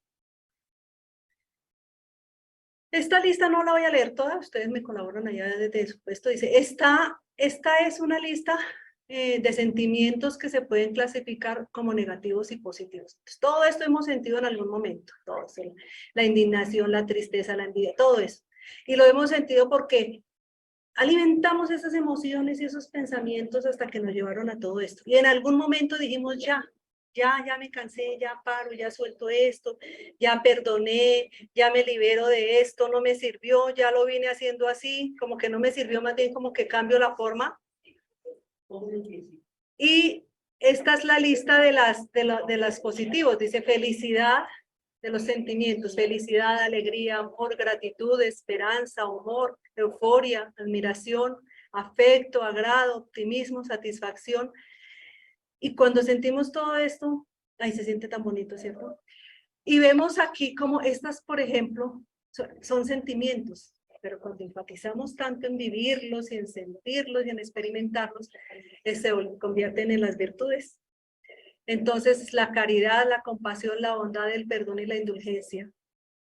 Esta lista no la voy a leer toda, ustedes me colaboran allá desde su puesto. Dice, esta es una lista de sentimientos que se pueden clasificar como negativos y positivos. Entonces, todo esto hemos sentido en algún momento, todo eso, la indignación, la tristeza, la envidia, todo eso. Y lo hemos sentido porque alimentamos esas emociones y esos pensamientos hasta que nos llevaron a todo esto. Y en algún momento dijimos, ya me cansé, ya paro, ya suelto esto, ya perdoné, ya me libero de esto, no me sirvió, ya lo vine haciendo así, como que no me sirvió, más bien como que cambio la forma. Y esta es la lista de las positivos, dice felicidad, de los sentimientos, felicidad, alegría, amor, gratitud, esperanza, humor, euforia, admiración, afecto, agrado, optimismo, satisfacción. Y cuando sentimos todo esto, ahí se siente tan bonito, ¿cierto? Y vemos aquí como estas, por ejemplo, son sentimientos, pero cuando enfatizamos tanto en vivirlos y en sentirlos y en experimentarlos, se convierten en las virtudes. Entonces, la caridad, la compasión, la bondad, el perdón y la indulgencia.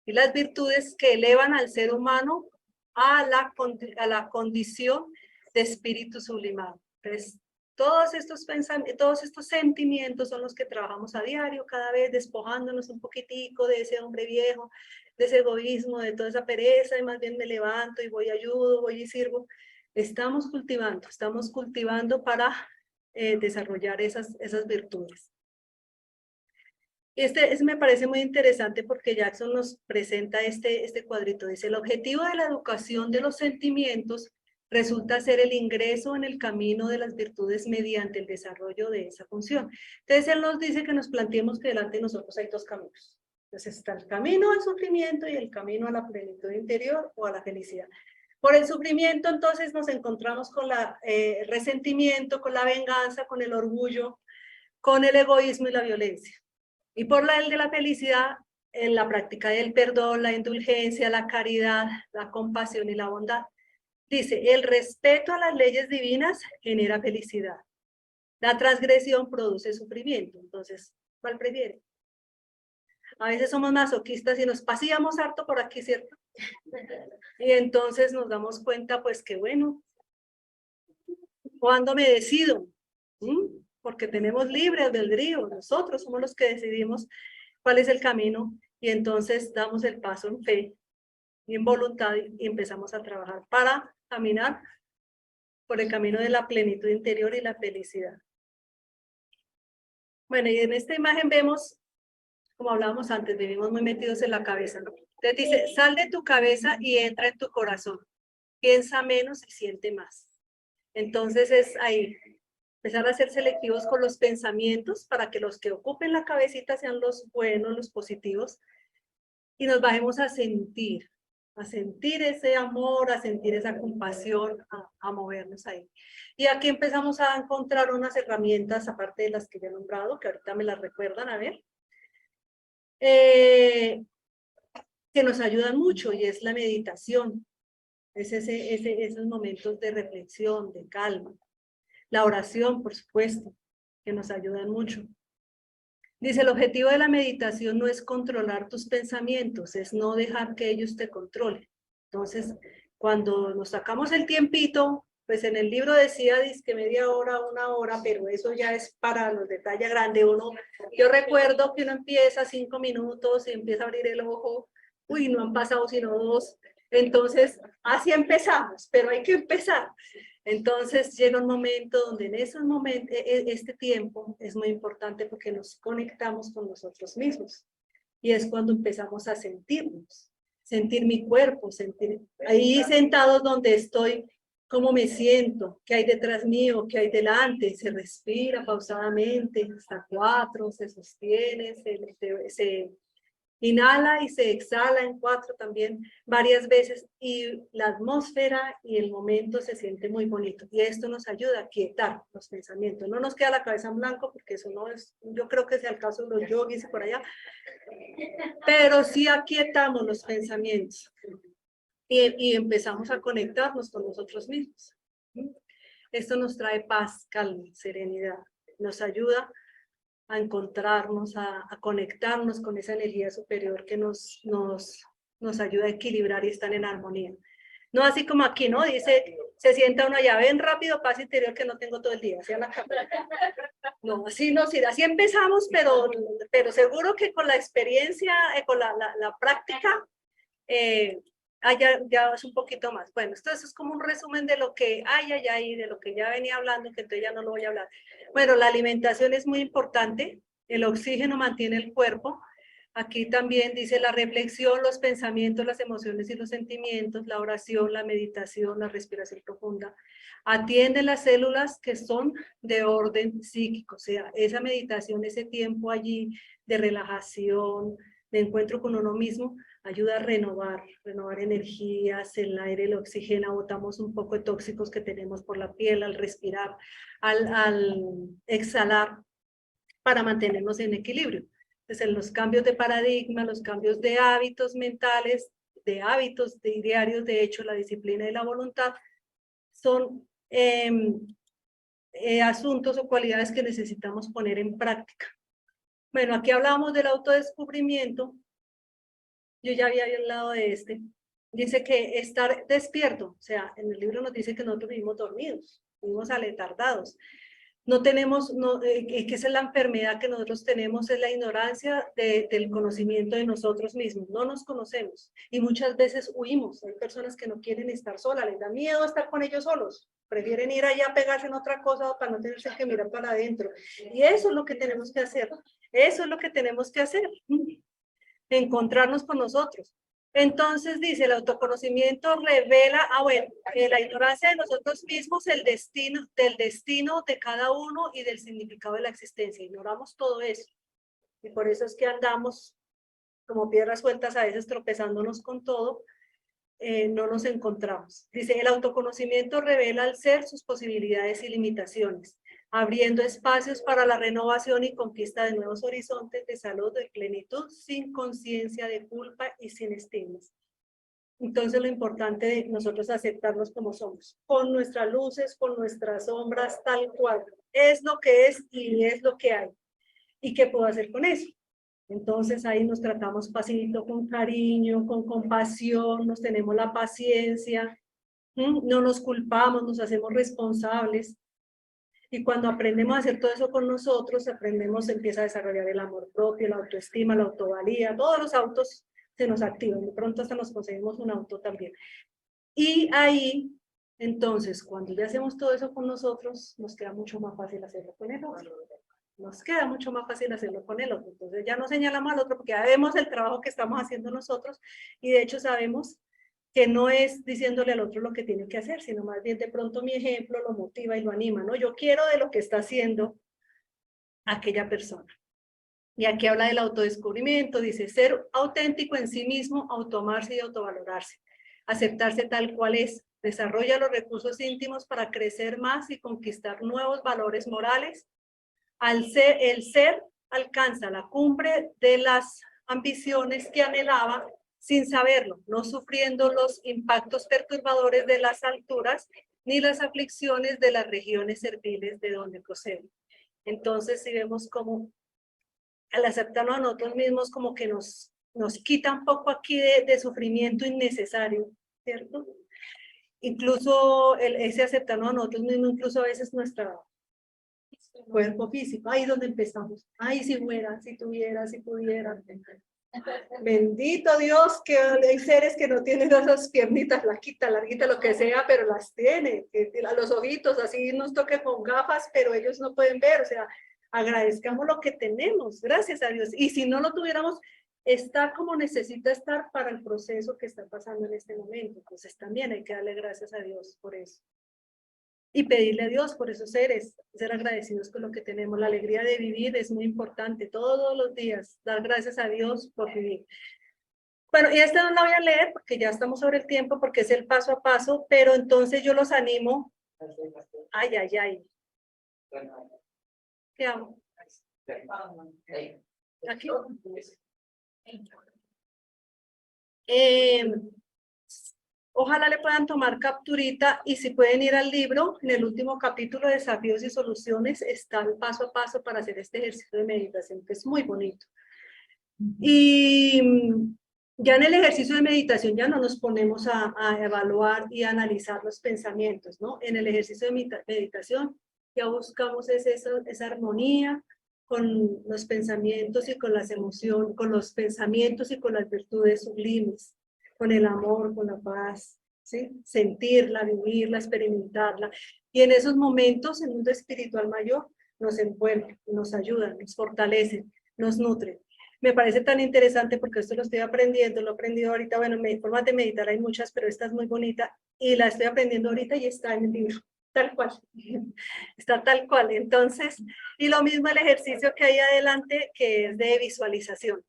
Y las virtudes que elevan al ser humano a la condición de espíritu sublimado. Entonces, todos estos pensamientos, todos estos sentimientos son los que trabajamos a diario, cada vez despojándonos un poquitico de ese hombre viejo, de ese egoísmo, de toda esa pereza, y más bien me levanto y voy, ayudo, voy y sirvo. Estamos cultivando para desarrollar esas virtudes. Me parece muy interesante porque Jackson nos presenta este cuadrito. Dice, el objetivo de la educación de los sentimientos resulta ser el ingreso en el camino de las virtudes mediante el desarrollo de esa función. Entonces, él nos dice que nos planteemos que delante de nosotros hay dos caminos. Entonces, está el camino al sufrimiento y el camino a la plenitud interior o a la felicidad. Por el sufrimiento, entonces, nos encontramos con el resentimiento, con la venganza, con el orgullo, con el egoísmo y la violencia. Y por el de la felicidad, en la práctica del perdón, la indulgencia, la caridad, la compasión y la bondad. Dice, el respeto a las leyes divinas genera felicidad. La transgresión produce sufrimiento. Entonces, ¿cuál prefiere? A veces somos masoquistas y nos paseamos harto por aquí, ¿cierto? Y entonces nos damos cuenta, pues, que bueno, ¿cuándo me decido? Porque tenemos libre albedrío, nosotros somos los que decidimos cuál es el camino, y entonces damos el paso en fe y en voluntad y empezamos a trabajar para caminar por el camino de la plenitud interior y la felicidad. Bueno, y en esta imagen vemos, como hablábamos antes, vivimos muy metidos en la cabeza, ¿no? Entonces dice, sal de tu cabeza y entra en tu corazón. Piensa menos y siente más. Entonces es ahí, empezar a ser selectivos con los pensamientos para que los que ocupen la cabecita sean los buenos, los positivos, y nos bajemos a sentir ese amor, a sentir esa compasión, a movernos ahí. Y aquí empezamos a encontrar unas herramientas, aparte de las que ya he nombrado, que ahorita me las recuerdan, a ver, que nos ayudan mucho, y es la meditación. Es esos momentos de reflexión, de calma. La oración, por supuesto, que nos ayudan mucho. Dice, el objetivo de la meditación no es controlar tus pensamientos, es no dejar que ellos te controlen. Entonces, cuando nos sacamos el tiempito, pues en el libro decía, que media hora, una hora, pero eso ya es para los de talla grande. Yo recuerdo que uno empieza 5 minutos y empieza a abrir el ojo, uy, no han pasado sino 2. Entonces, así empezamos, pero hay que empezar. Entonces llega un momento donde en esos momentos, este tiempo es muy importante porque nos conectamos con nosotros mismos. Y es cuando empezamos a sentirnos, sentir mi cuerpo, sentir ahí sentados donde estoy, cómo me siento, qué hay detrás mío, qué hay delante. Se respira pausadamente, hasta 4, se sostiene, se inhala y se exhala en 4 también varias veces, y la atmósfera y el momento se siente muy bonito, y esto nos ayuda a quietar los pensamientos. No nos queda la cabeza en blanco, porque eso no es, yo creo que sea el caso de los yogis por allá, pero sí aquietamos los pensamientos y empezamos a conectarnos con nosotros mismos. Esto nos trae paz, calma, serenidad, nos ayuda a encontrarnos, a conectarnos con esa energía superior que nos ayuda a equilibrar y estar en armonía. No así como aquí, ¿no? Dice, se sienta uno allá, ven rápido, paz interior que no tengo todo el día, hacia la cama. No, así no, sí, así empezamos, pero seguro que con la experiencia, con la práctica, ya es un poquito más. Bueno, esto es como un resumen de lo que hay, de lo que ya venía hablando, que entonces ya no lo voy a hablar. Bueno, la alimentación es muy importante, el oxígeno mantiene el cuerpo. Aquí también dice la reflexión, los pensamientos, las emociones y los sentimientos, la oración, la meditación, la respiración profunda. Atiende las células que son de orden psíquico, o sea, esa meditación, ese tiempo allí de relajación, de encuentro con uno mismo, ayuda a renovar energías, el aire, el oxígeno, botamos un poco de tóxicos que tenemos por la piel al respirar, al exhalar, para mantenernos en equilibrio. Entonces, en los cambios de paradigma, los cambios de hábitos mentales, de hábitos diarios, de hecho, la disciplina y la voluntad, son asuntos o cualidades que necesitamos poner en práctica. Bueno, aquí hablábamos del autodescubrimiento. Yo ya había hablado de este. Dice que estar despierto, o sea, en el libro nos dice que nosotros vivimos dormidos, vivimos aletargados. No tenemos, que esa es la enfermedad que nosotros tenemos, es la ignorancia del conocimiento de nosotros mismos. No nos conocemos y muchas veces huimos. Hay personas que no quieren estar solas, les da miedo estar con ellos solos. Prefieren ir allá a pegarse en otra cosa para no tenerse que mirar para adentro. Y eso es lo que tenemos que hacer. Eso es lo que tenemos que hacer. Encontrarnos con nosotros. Entonces dice, el autoconocimiento revela, bueno, la ignorancia de nosotros mismos, del destino de cada uno y del significado de la existencia. Ignoramos todo eso. Y por eso es que andamos como piedras sueltas, a veces tropezándonos con todo, no nos encontramos. Dice, el autoconocimiento revela al ser sus posibilidades y limitaciones, abriendo espacios para la renovación y conquista de nuevos horizontes de salud y plenitud, sin conciencia de culpa y sin estigmas. Entonces, lo importante de nosotros aceptarnos como somos, con nuestras luces, con nuestras sombras, tal cual. Es lo que es y es lo que hay. ¿Y qué puedo hacer con eso? Entonces ahí nos tratamos pasito, con cariño, con compasión, nos tenemos la paciencia, no nos culpamos, nos hacemos responsables. Y cuando aprendemos a hacer todo eso con nosotros, empieza a desarrollar el amor propio, la autoestima, la autovalía, todos los autos se nos activan, de pronto hasta nos conseguimos un auto también. Y ahí, entonces, cuando ya hacemos todo eso con nosotros, nos queda mucho más fácil hacerlo con el otro. Nos queda mucho más fácil hacerlo con el otro. Entonces ya no señalamos al otro porque ya vemos el trabajo que estamos haciendo nosotros y de hecho sabemos que no es diciéndole al otro lo que tiene que hacer, sino más bien de pronto mi ejemplo lo motiva y lo anima, ¿no? Yo quiero de lo que está haciendo aquella persona. Y aquí habla del autodescubrimiento, dice ser auténtico en sí mismo, autoamarse y autovalorarse, aceptarse tal cual es, desarrolla los recursos íntimos para crecer más y conquistar nuevos valores morales. El ser alcanza la cumbre de las ambiciones que anhelaba sin saberlo, no sufriendo los impactos perturbadores de las alturas ni las aflicciones de las regiones serviles de donde procede. Entonces, si vemos como al aceptarnos a nosotros mismos, como que nos quita un poco aquí de sufrimiento innecesario, ¿cierto? Incluso ese aceptarnos a nosotros mismos, incluso a veces nuestra cuerpo físico, ahí donde empezamos. Ay, si fuera, si tuviera, si pudiera. Bendito Dios que hay seres que no tienen esas piernitas flaquitas, larguitas, lo que sea, pero las tiene. A los ojitos, así nos toque con gafas, pero ellos no pueden ver. O sea, agradezcamos lo que tenemos, gracias a Dios. Y si no lo tuviéramos, está como necesita estar para el proceso que está pasando en este momento. Entonces también hay que darle gracias a Dios por eso. Y pedirle a Dios por esos seres, ser agradecidos con lo que tenemos. La alegría de vivir es muy importante, todos los días, dar gracias a Dios por vivir. Bueno, y esta no la voy a leer porque ya estamos sobre el tiempo, porque es el paso a paso, pero entonces yo los animo. Ay, ay, ay. ¿Qué hago? Aquí. Ojalá le puedan tomar capturita y si pueden ir al libro, en el último capítulo de Desafíos y Soluciones está el paso a paso para hacer este ejercicio de meditación, que es muy bonito. Y Ya en el ejercicio de meditación ya no nos ponemos a evaluar y a analizar los pensamientos, ¿no? En el ejercicio de meditación ya buscamos esa armonía con los pensamientos y con las emociones, con los pensamientos y con las virtudes sublimes, con el amor, con la paz, ¿sí? Sentirla, vivirla, experimentarla. Y en esos momentos el mundo espiritual mayor nos envuelve, nos ayuda, nos fortalece, nos nutre. Me parece tan interesante porque esto lo estoy aprendiendo, lo he aprendido ahorita, bueno, formas de meditar hay muchas, pero esta es muy bonita y la estoy aprendiendo ahorita y está en el libro, tal cual, está tal cual. Entonces, y lo mismo el ejercicio que hay adelante, que es de visualización.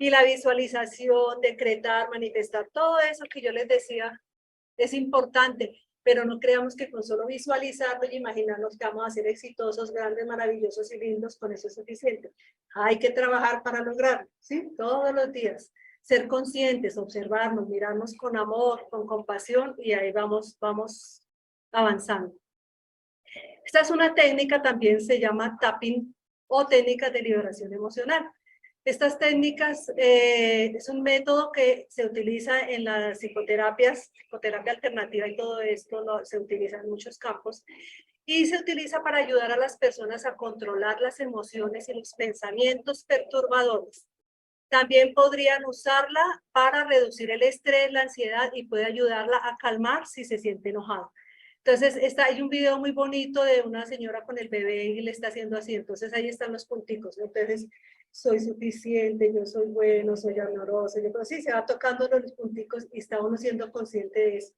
Y la visualización, decretar, manifestar, todo eso que yo les decía es importante, pero no creamos que con solo visualizarlo y imaginarnos que vamos a ser exitosos, grandes, maravillosos y lindos, con eso es suficiente. Hay que trabajar para lograrlo, ¿sí? Todos los días. Ser conscientes, observarnos, mirarnos con amor, con compasión y ahí vamos avanzando. Esta es una técnica, también se llama tapping o técnicas de liberación emocional. Estas técnicas es un método que se utiliza en las psicoterapias, psicoterapia alternativa y todo esto se utiliza en muchos campos y se utiliza para ayudar a las personas a controlar las emociones y los pensamientos perturbadores. También podrían usarla para reducir el estrés, la ansiedad y puede ayudarla a calmar si se siente enojado. Entonces, hay un video muy bonito de una señora con el bebé y le está haciendo así. Entonces, ahí están los punticos. Entonces, soy suficiente, yo soy bueno, soy amoroso. Yo creo sí, se va tocando los punticos y está uno siendo consciente de eso.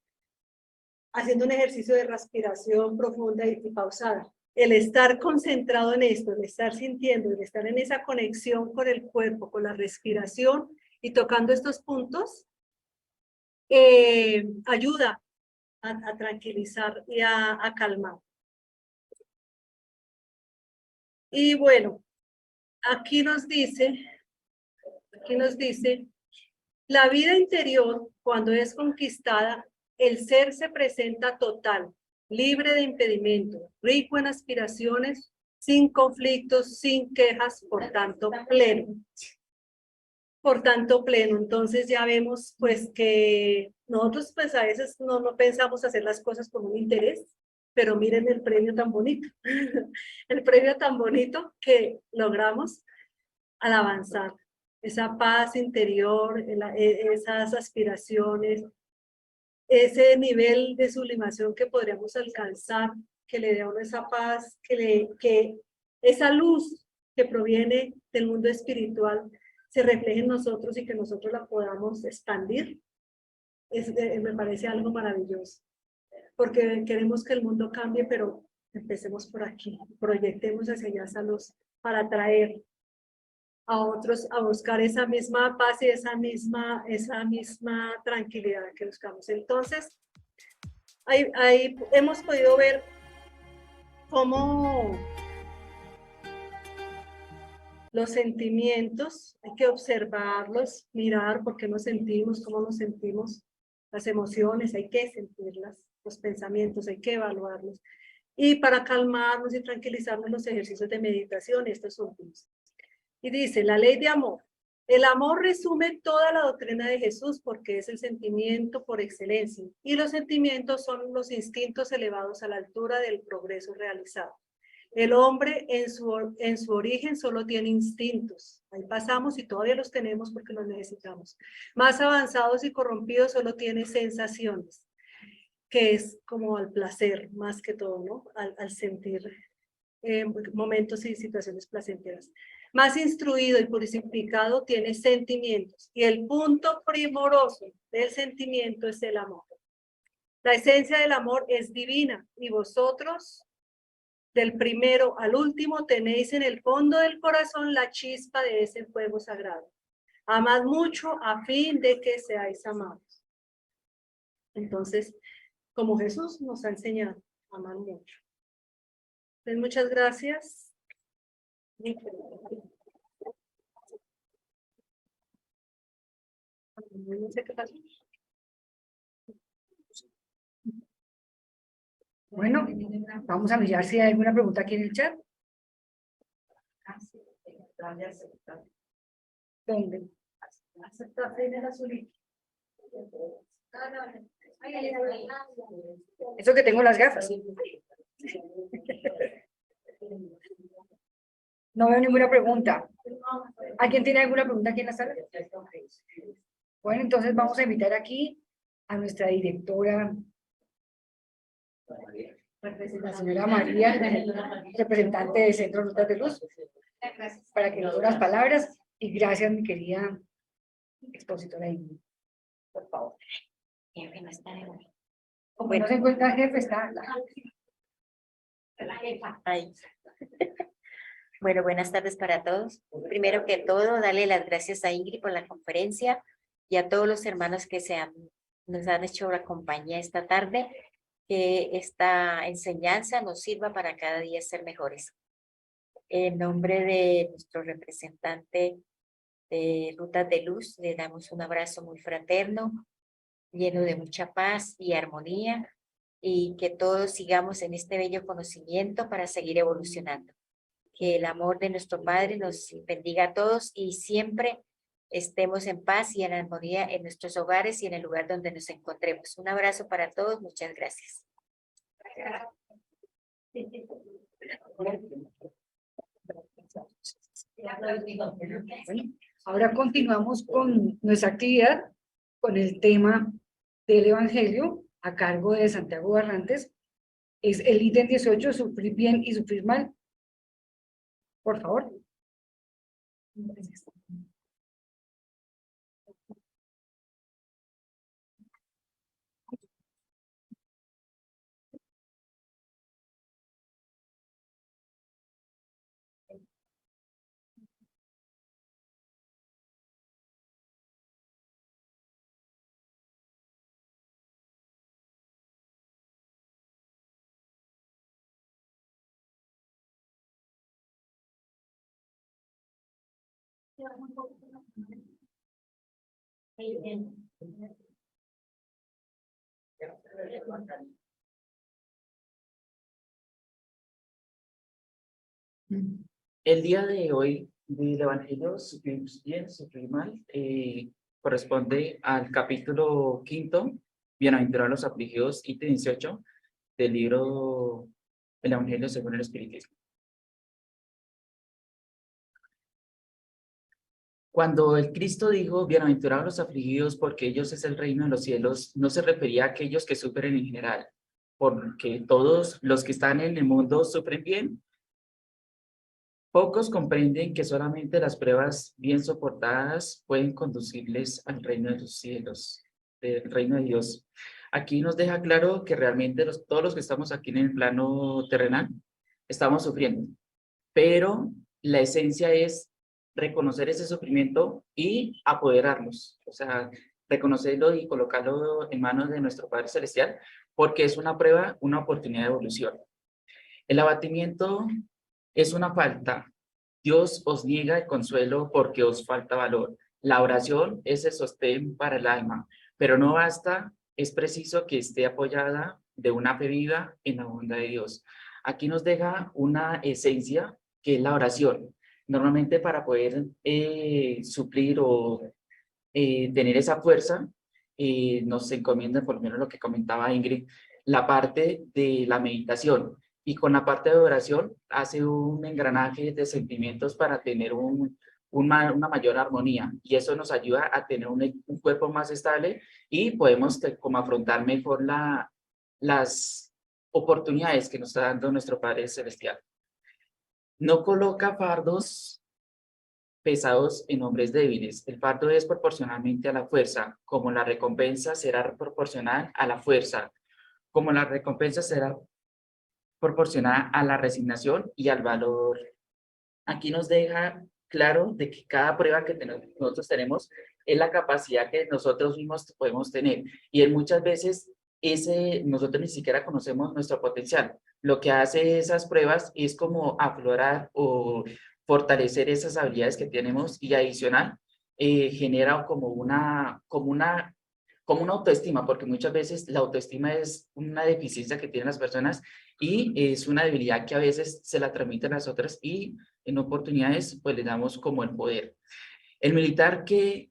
Haciendo un ejercicio de respiración profunda y pausada. El estar concentrado en esto, el estar sintiendo, el estar en esa conexión con el cuerpo, con la respiración y tocando estos puntos, ayuda a tranquilizar y a calmar. Y bueno, aquí nos dice, la vida interior, cuando es conquistada, el ser se presenta total, libre de impedimento, rico en aspiraciones, sin conflictos, sin quejas, por tanto pleno. Por tanto pleno. Entonces ya vemos pues que nosotros pues a veces no pensamos hacer las cosas con un interés, pero miren el premio tan bonito, el premio tan bonito que logramos al avanzar. Esa paz interior, esas aspiraciones, ese nivel de sublimación que podríamos alcanzar, que le dé a uno esa paz, que esa luz que proviene del mundo espiritual se refleje en nosotros y que nosotros la podamos expandir, me parece algo maravilloso. Porque queremos que el mundo cambie, pero empecemos por aquí, proyectemos hacia allá esa luz para atraer a otros a buscar esa misma paz y esa misma tranquilidad que buscamos. Entonces, ahí hemos podido ver cómo los sentimientos, hay que observarlos, mirar por qué nos sentimos, cómo nos sentimos, las emociones, hay que sentirlas, los pensamientos, hay que evaluarlos. Y para calmarnos y tranquilizarnos los ejercicios de meditación, estos últimos. Y dice, la ley de amor. El amor resume toda la doctrina de Jesús porque es el sentimiento por excelencia. Y los sentimientos son los instintos elevados a la altura del progreso realizado. El hombre en su origen solo tiene instintos. Ahí pasamos y todavía los tenemos porque los necesitamos. Más avanzados y corrompidos solo tiene sensaciones, que es como al placer más que todo, ¿no? Al sentir momentos y situaciones placenteras. Más instruido y purificado tiene sentimientos. Y el punto primoroso del sentimiento es el amor. La esencia del amor es divina y vosotros, del primero al último, tenéis en el fondo del corazón la chispa de ese fuego sagrado. Amad mucho a fin de que seáis amados. Entonces, como Jesús nos ha enseñado, amar mucho. Pues muchas gracias. No sé qué pasó. Bueno, vamos a mirar si hay alguna pregunta aquí en el chat. ¿Dónde? Eso que tengo las gafas. No veo ninguna pregunta. ¿Alguien tiene alguna pregunta aquí en la sala? Bueno, entonces vamos a invitar aquí a nuestra directora, la señora María, representante del Centro Rutas de Luz, para que nos dé unas palabras. Y gracias, mi querida expositora Ingrid. Por favor. Como no se encuentra el jefe, está la jefa. Ay. Bueno, buenas tardes para todos. Primero que todo, darle las gracias a Ingrid por la conferencia y a todos los hermanos que nos han hecho la compañía esta tarde. Que esta enseñanza nos sirva para cada día ser mejores. En nombre de nuestro representante de Rutas de Luz, le damos un abrazo muy fraterno, lleno de mucha paz y armonía, y que todos sigamos en este bello conocimiento para seguir evolucionando. Que el amor de nuestro Padre nos bendiga a todos y siempre estemos en paz y en armonía en nuestros hogares y en el lugar donde nos encontremos. Un abrazo para todos. Muchas gracias. Bueno, ahora continuamos con nuestra actividad, con el tema del Evangelio a cargo de Santiago Barrantes. Es el ítem 18, sufrir bien y sufrir mal. Por favor. El día de hoy del Evangelio, sufrir bien, sufrir mal, corresponde al capítulo 5, Bienaventurados los afligidos, ítem 18, del libro El Evangelio según el Espiritismo. Cuando el Cristo dijo, bienaventurados los afligidos porque ellos es el reino de los cielos, no se refería a aquellos que sufren en general, porque todos los que están en el mundo sufren bien. Pocos comprenden que solamente las pruebas bien soportadas pueden conducirles al reino de los cielos, del reino de Dios. Aquí nos deja claro que realmente todos los que estamos aquí en el plano terrenal estamos sufriendo, pero la esencia es reconocer ese sufrimiento y apoderarnos, o sea, reconocerlo y colocarlo en manos de nuestro Padre Celestial, porque es una prueba, una oportunidad de evolución. El abatimiento es una falta. Dios os niega el consuelo porque os falta valor. La oración es el sostén para el alma, pero no basta, es preciso que esté apoyada de una fe viva en la bondad de Dios. Aquí nos deja una esencia que es la oración. Normalmente para poder suplir o tener esa fuerza, nos encomienda, por lo menos lo que comentaba Ingrid, la parte de la meditación. Y con la parte de oración hace un engranaje de sentimientos para tener una mayor armonía. Y eso nos ayuda a tener un cuerpo más estable y podemos como afrontar mejor las oportunidades que nos está dando nuestro Padre Celestial. No coloca fardos pesados en hombres débiles. El fardo es proporcionalmente a la fuerza, como la recompensa será proporcional a la fuerza, como la recompensa será proporcionada a la resignación y al valor. Aquí nos deja claro de que cada prueba que nosotros tenemos es la capacidad que nosotros mismos podemos tener. Y en muchas veces nosotros ni siquiera conocemos nuestro potencial. Lo que hace esas pruebas es como aflorar o fortalecer esas habilidades que tenemos y adicional genera como una autoestima, porque muchas veces la autoestima es una deficiencia que tienen las personas y es una debilidad que a veces se la transmiten a las otras y en oportunidades pues le damos como el poder. El militar que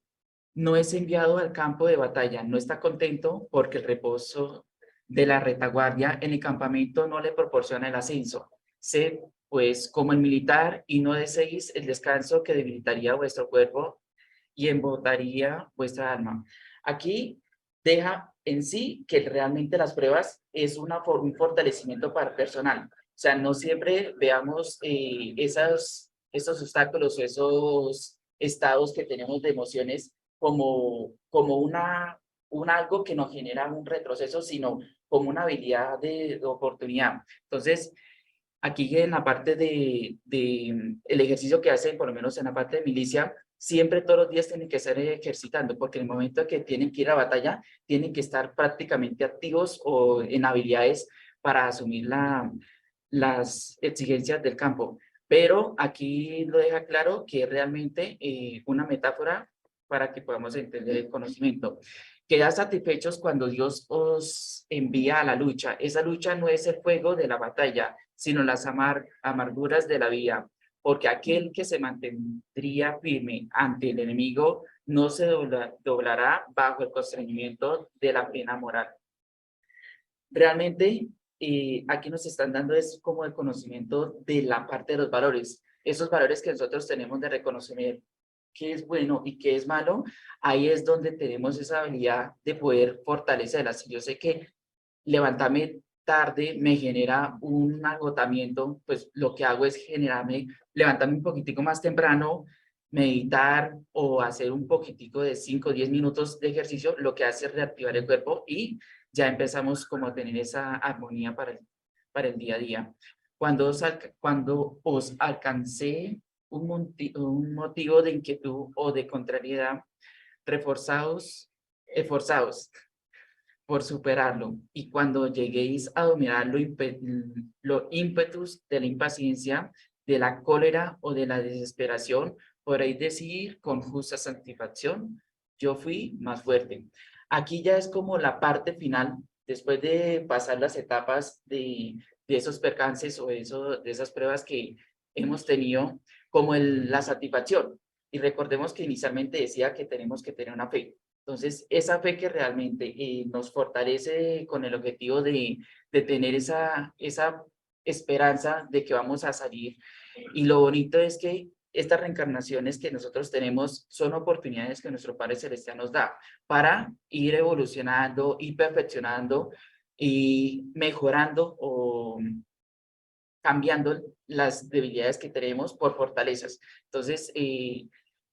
no es enviado al campo de batalla, no está contento porque el reposo de la retaguardia en el campamento no le proporciona el ascenso. Sé, pues, como el militar y no deseéis el descanso que debilitaría vuestro cuerpo y embotaría vuestra alma. Aquí deja en sí que realmente las pruebas es un fortalecimiento para el personal. O sea, no siempre veamos esos obstáculos, esos estados que tenemos de emociones como un algo que nos genera un retroceso, sino como una habilidad de oportunidad. Entonces, aquí en la parte el ejercicio que hacen, por lo menos en la parte de milicia, siempre todos los días tienen que estar ejercitando, porque en el momento que tienen que ir a batalla, tienen que estar prácticamente activos o en habilidades para asumir las exigencias del campo. Pero aquí lo deja claro que es realmente una metáfora para que podamos entender el conocimiento. Quedad satisfechos cuando Dios os envía a la lucha. Esa lucha no es el fuego de la batalla, sino las amarguras de la vida, porque aquel que se mantendría firme ante el enemigo no se doblará bajo el constreñimiento de la pena moral. Realmente, aquí nos están dando es como el conocimiento de la parte de los valores, esos valores que nosotros tenemos de reconocer qué es bueno y qué es malo. Ahí es donde tenemos esa habilidad de poder fortalecerlas. Yo sé que levantarme tarde me genera un agotamiento, pues lo que hago es levantarme un poquitico más temprano, meditar o hacer un poquitico de 5 o 10 minutos de ejercicio, lo que hace es reactivar el cuerpo y ya empezamos como a tener esa armonía para el día a día. Cuando os alcancé un motivo de inquietud o de contrariedad, esforzaos por superarlo. Y cuando lleguéis a dominar lo ímpetus de la impaciencia, de la cólera o de la desesperación, podréis decir con justa satisfacción, yo fui más fuerte. Aquí ya es como la parte final, después de pasar las etapas de esos percances o de esas pruebas que hemos tenido, como la satisfacción. Y recordemos que inicialmente decía que tenemos que tener una fe. Entonces, esa fe que realmente nos fortalece con el objetivo de tener esa esperanza de que vamos a salir. Y lo bonito es que estas reencarnaciones que nosotros tenemos son oportunidades que nuestro Padre Celestial nos da para ir evolucionando, ir perfeccionando y mejorando o cambiando las debilidades que tenemos por fortalezas. Entonces,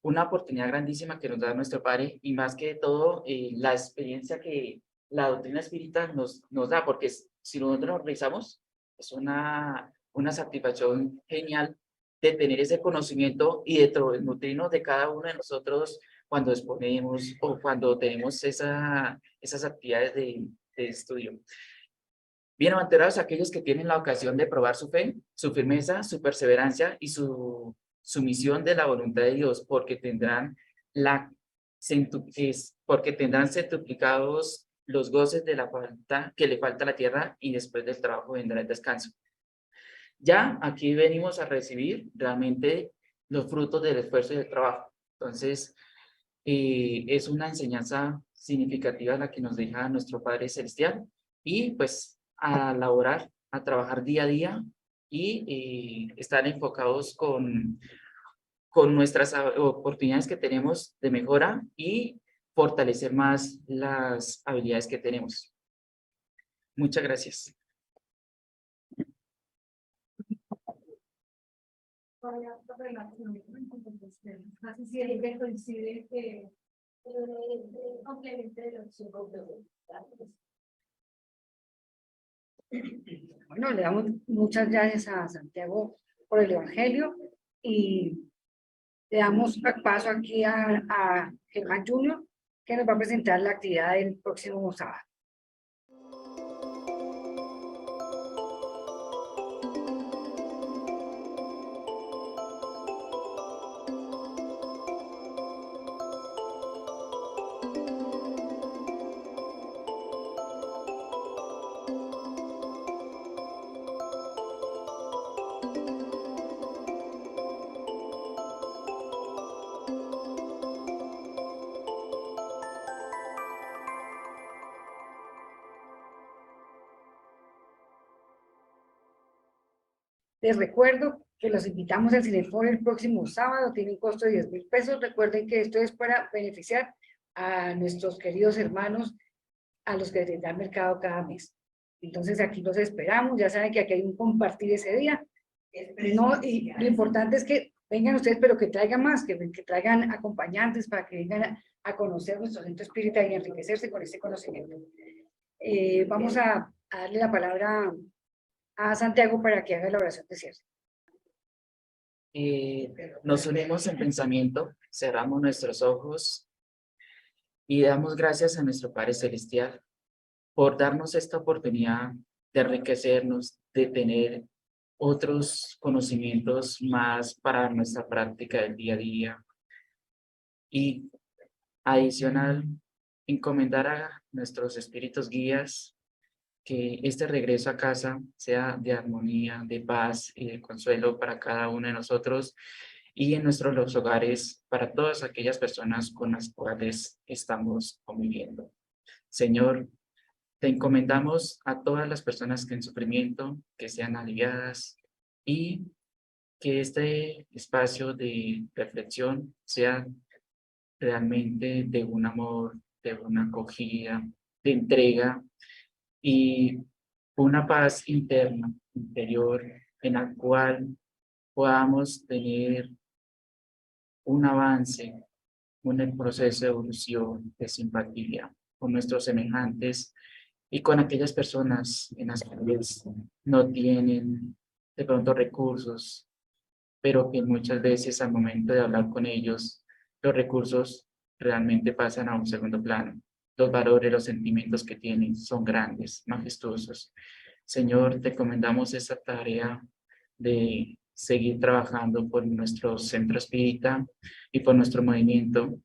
una oportunidad grandísima que nos da nuestro Padre y más que todo la experiencia que la doctrina espírita nos da, porque si nosotros nos revisamos, es una satisfacción genial de tener ese conocimiento y de nutrirnos de cada uno de nosotros cuando exponemos o cuando tenemos esas actividades de estudio. Bienaventurados aquellos que tienen la ocasión de probar su fe, su firmeza, su perseverancia y su sumisión de la voluntad de Dios, porque tendrán centuplicados los goces de la falta que le falta a la tierra y después del trabajo vendrá el descanso. Ya aquí venimos a recibir realmente los frutos del esfuerzo y del trabajo. Entonces, es una enseñanza significativa la que nos deja nuestro Padre Celestial y pues a laborar, a trabajar día a día y estar enfocados con nuestras oportunidades que tenemos de mejora y fortalecer más las habilidades que tenemos. Muchas gracias. Casi siempre coincide que complemento de los Bueno, le damos muchas gracias a Santiago por el Evangelio y le damos paso aquí a Germán Junior, que nos va a presentar la actividad del próximo sábado. Les recuerdo que los invitamos al Cineforo el próximo sábado, tiene un costo de 10.000 pesos. Recuerden que esto es para beneficiar a nuestros queridos hermanos, a los que les dan mercado cada mes. Entonces aquí los esperamos, ya saben que aquí hay un compartir ese día. No, y lo importante es que vengan ustedes, pero que traigan más, que traigan acompañantes para que vengan a conocer nuestro centro espírita y enriquecerse con este conocimiento. Vamos a darle la palabra a Santiago para que haga la oración de cierre. Nos unimos en pensamiento, cerramos nuestros ojos y damos gracias a nuestro Padre Celestial por darnos esta oportunidad de enriquecernos, de tener otros conocimientos más para nuestra práctica del día a día. Y adicional, encomendar a nuestros espíritus guías que este regreso a casa sea de armonía, de paz y de consuelo para cada uno de nosotros y en nuestros hogares para todas aquellas personas con las cuales estamos conviviendo. Señor, te encomendamos a todas las personas que en sufrimiento, que sean aliviadas y que este espacio de reflexión sea realmente de un amor, de una acogida, de entrega y una paz interna, interior, en la cual podamos tener un avance, un proceso de evolución, de simpatía con nuestros semejantes y con aquellas personas en las cuales no tienen de pronto recursos, pero que muchas veces al momento de hablar con ellos, los recursos realmente pasan a un segundo plano. Los valores, los sentimientos que tienen son grandes, majestuosos. Señor, te encomendamos esta tarea de seguir trabajando por nuestro centro espírita y por nuestro movimiento,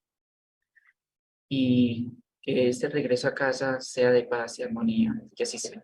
y que este regreso a casa sea de paz y armonía, que así sea.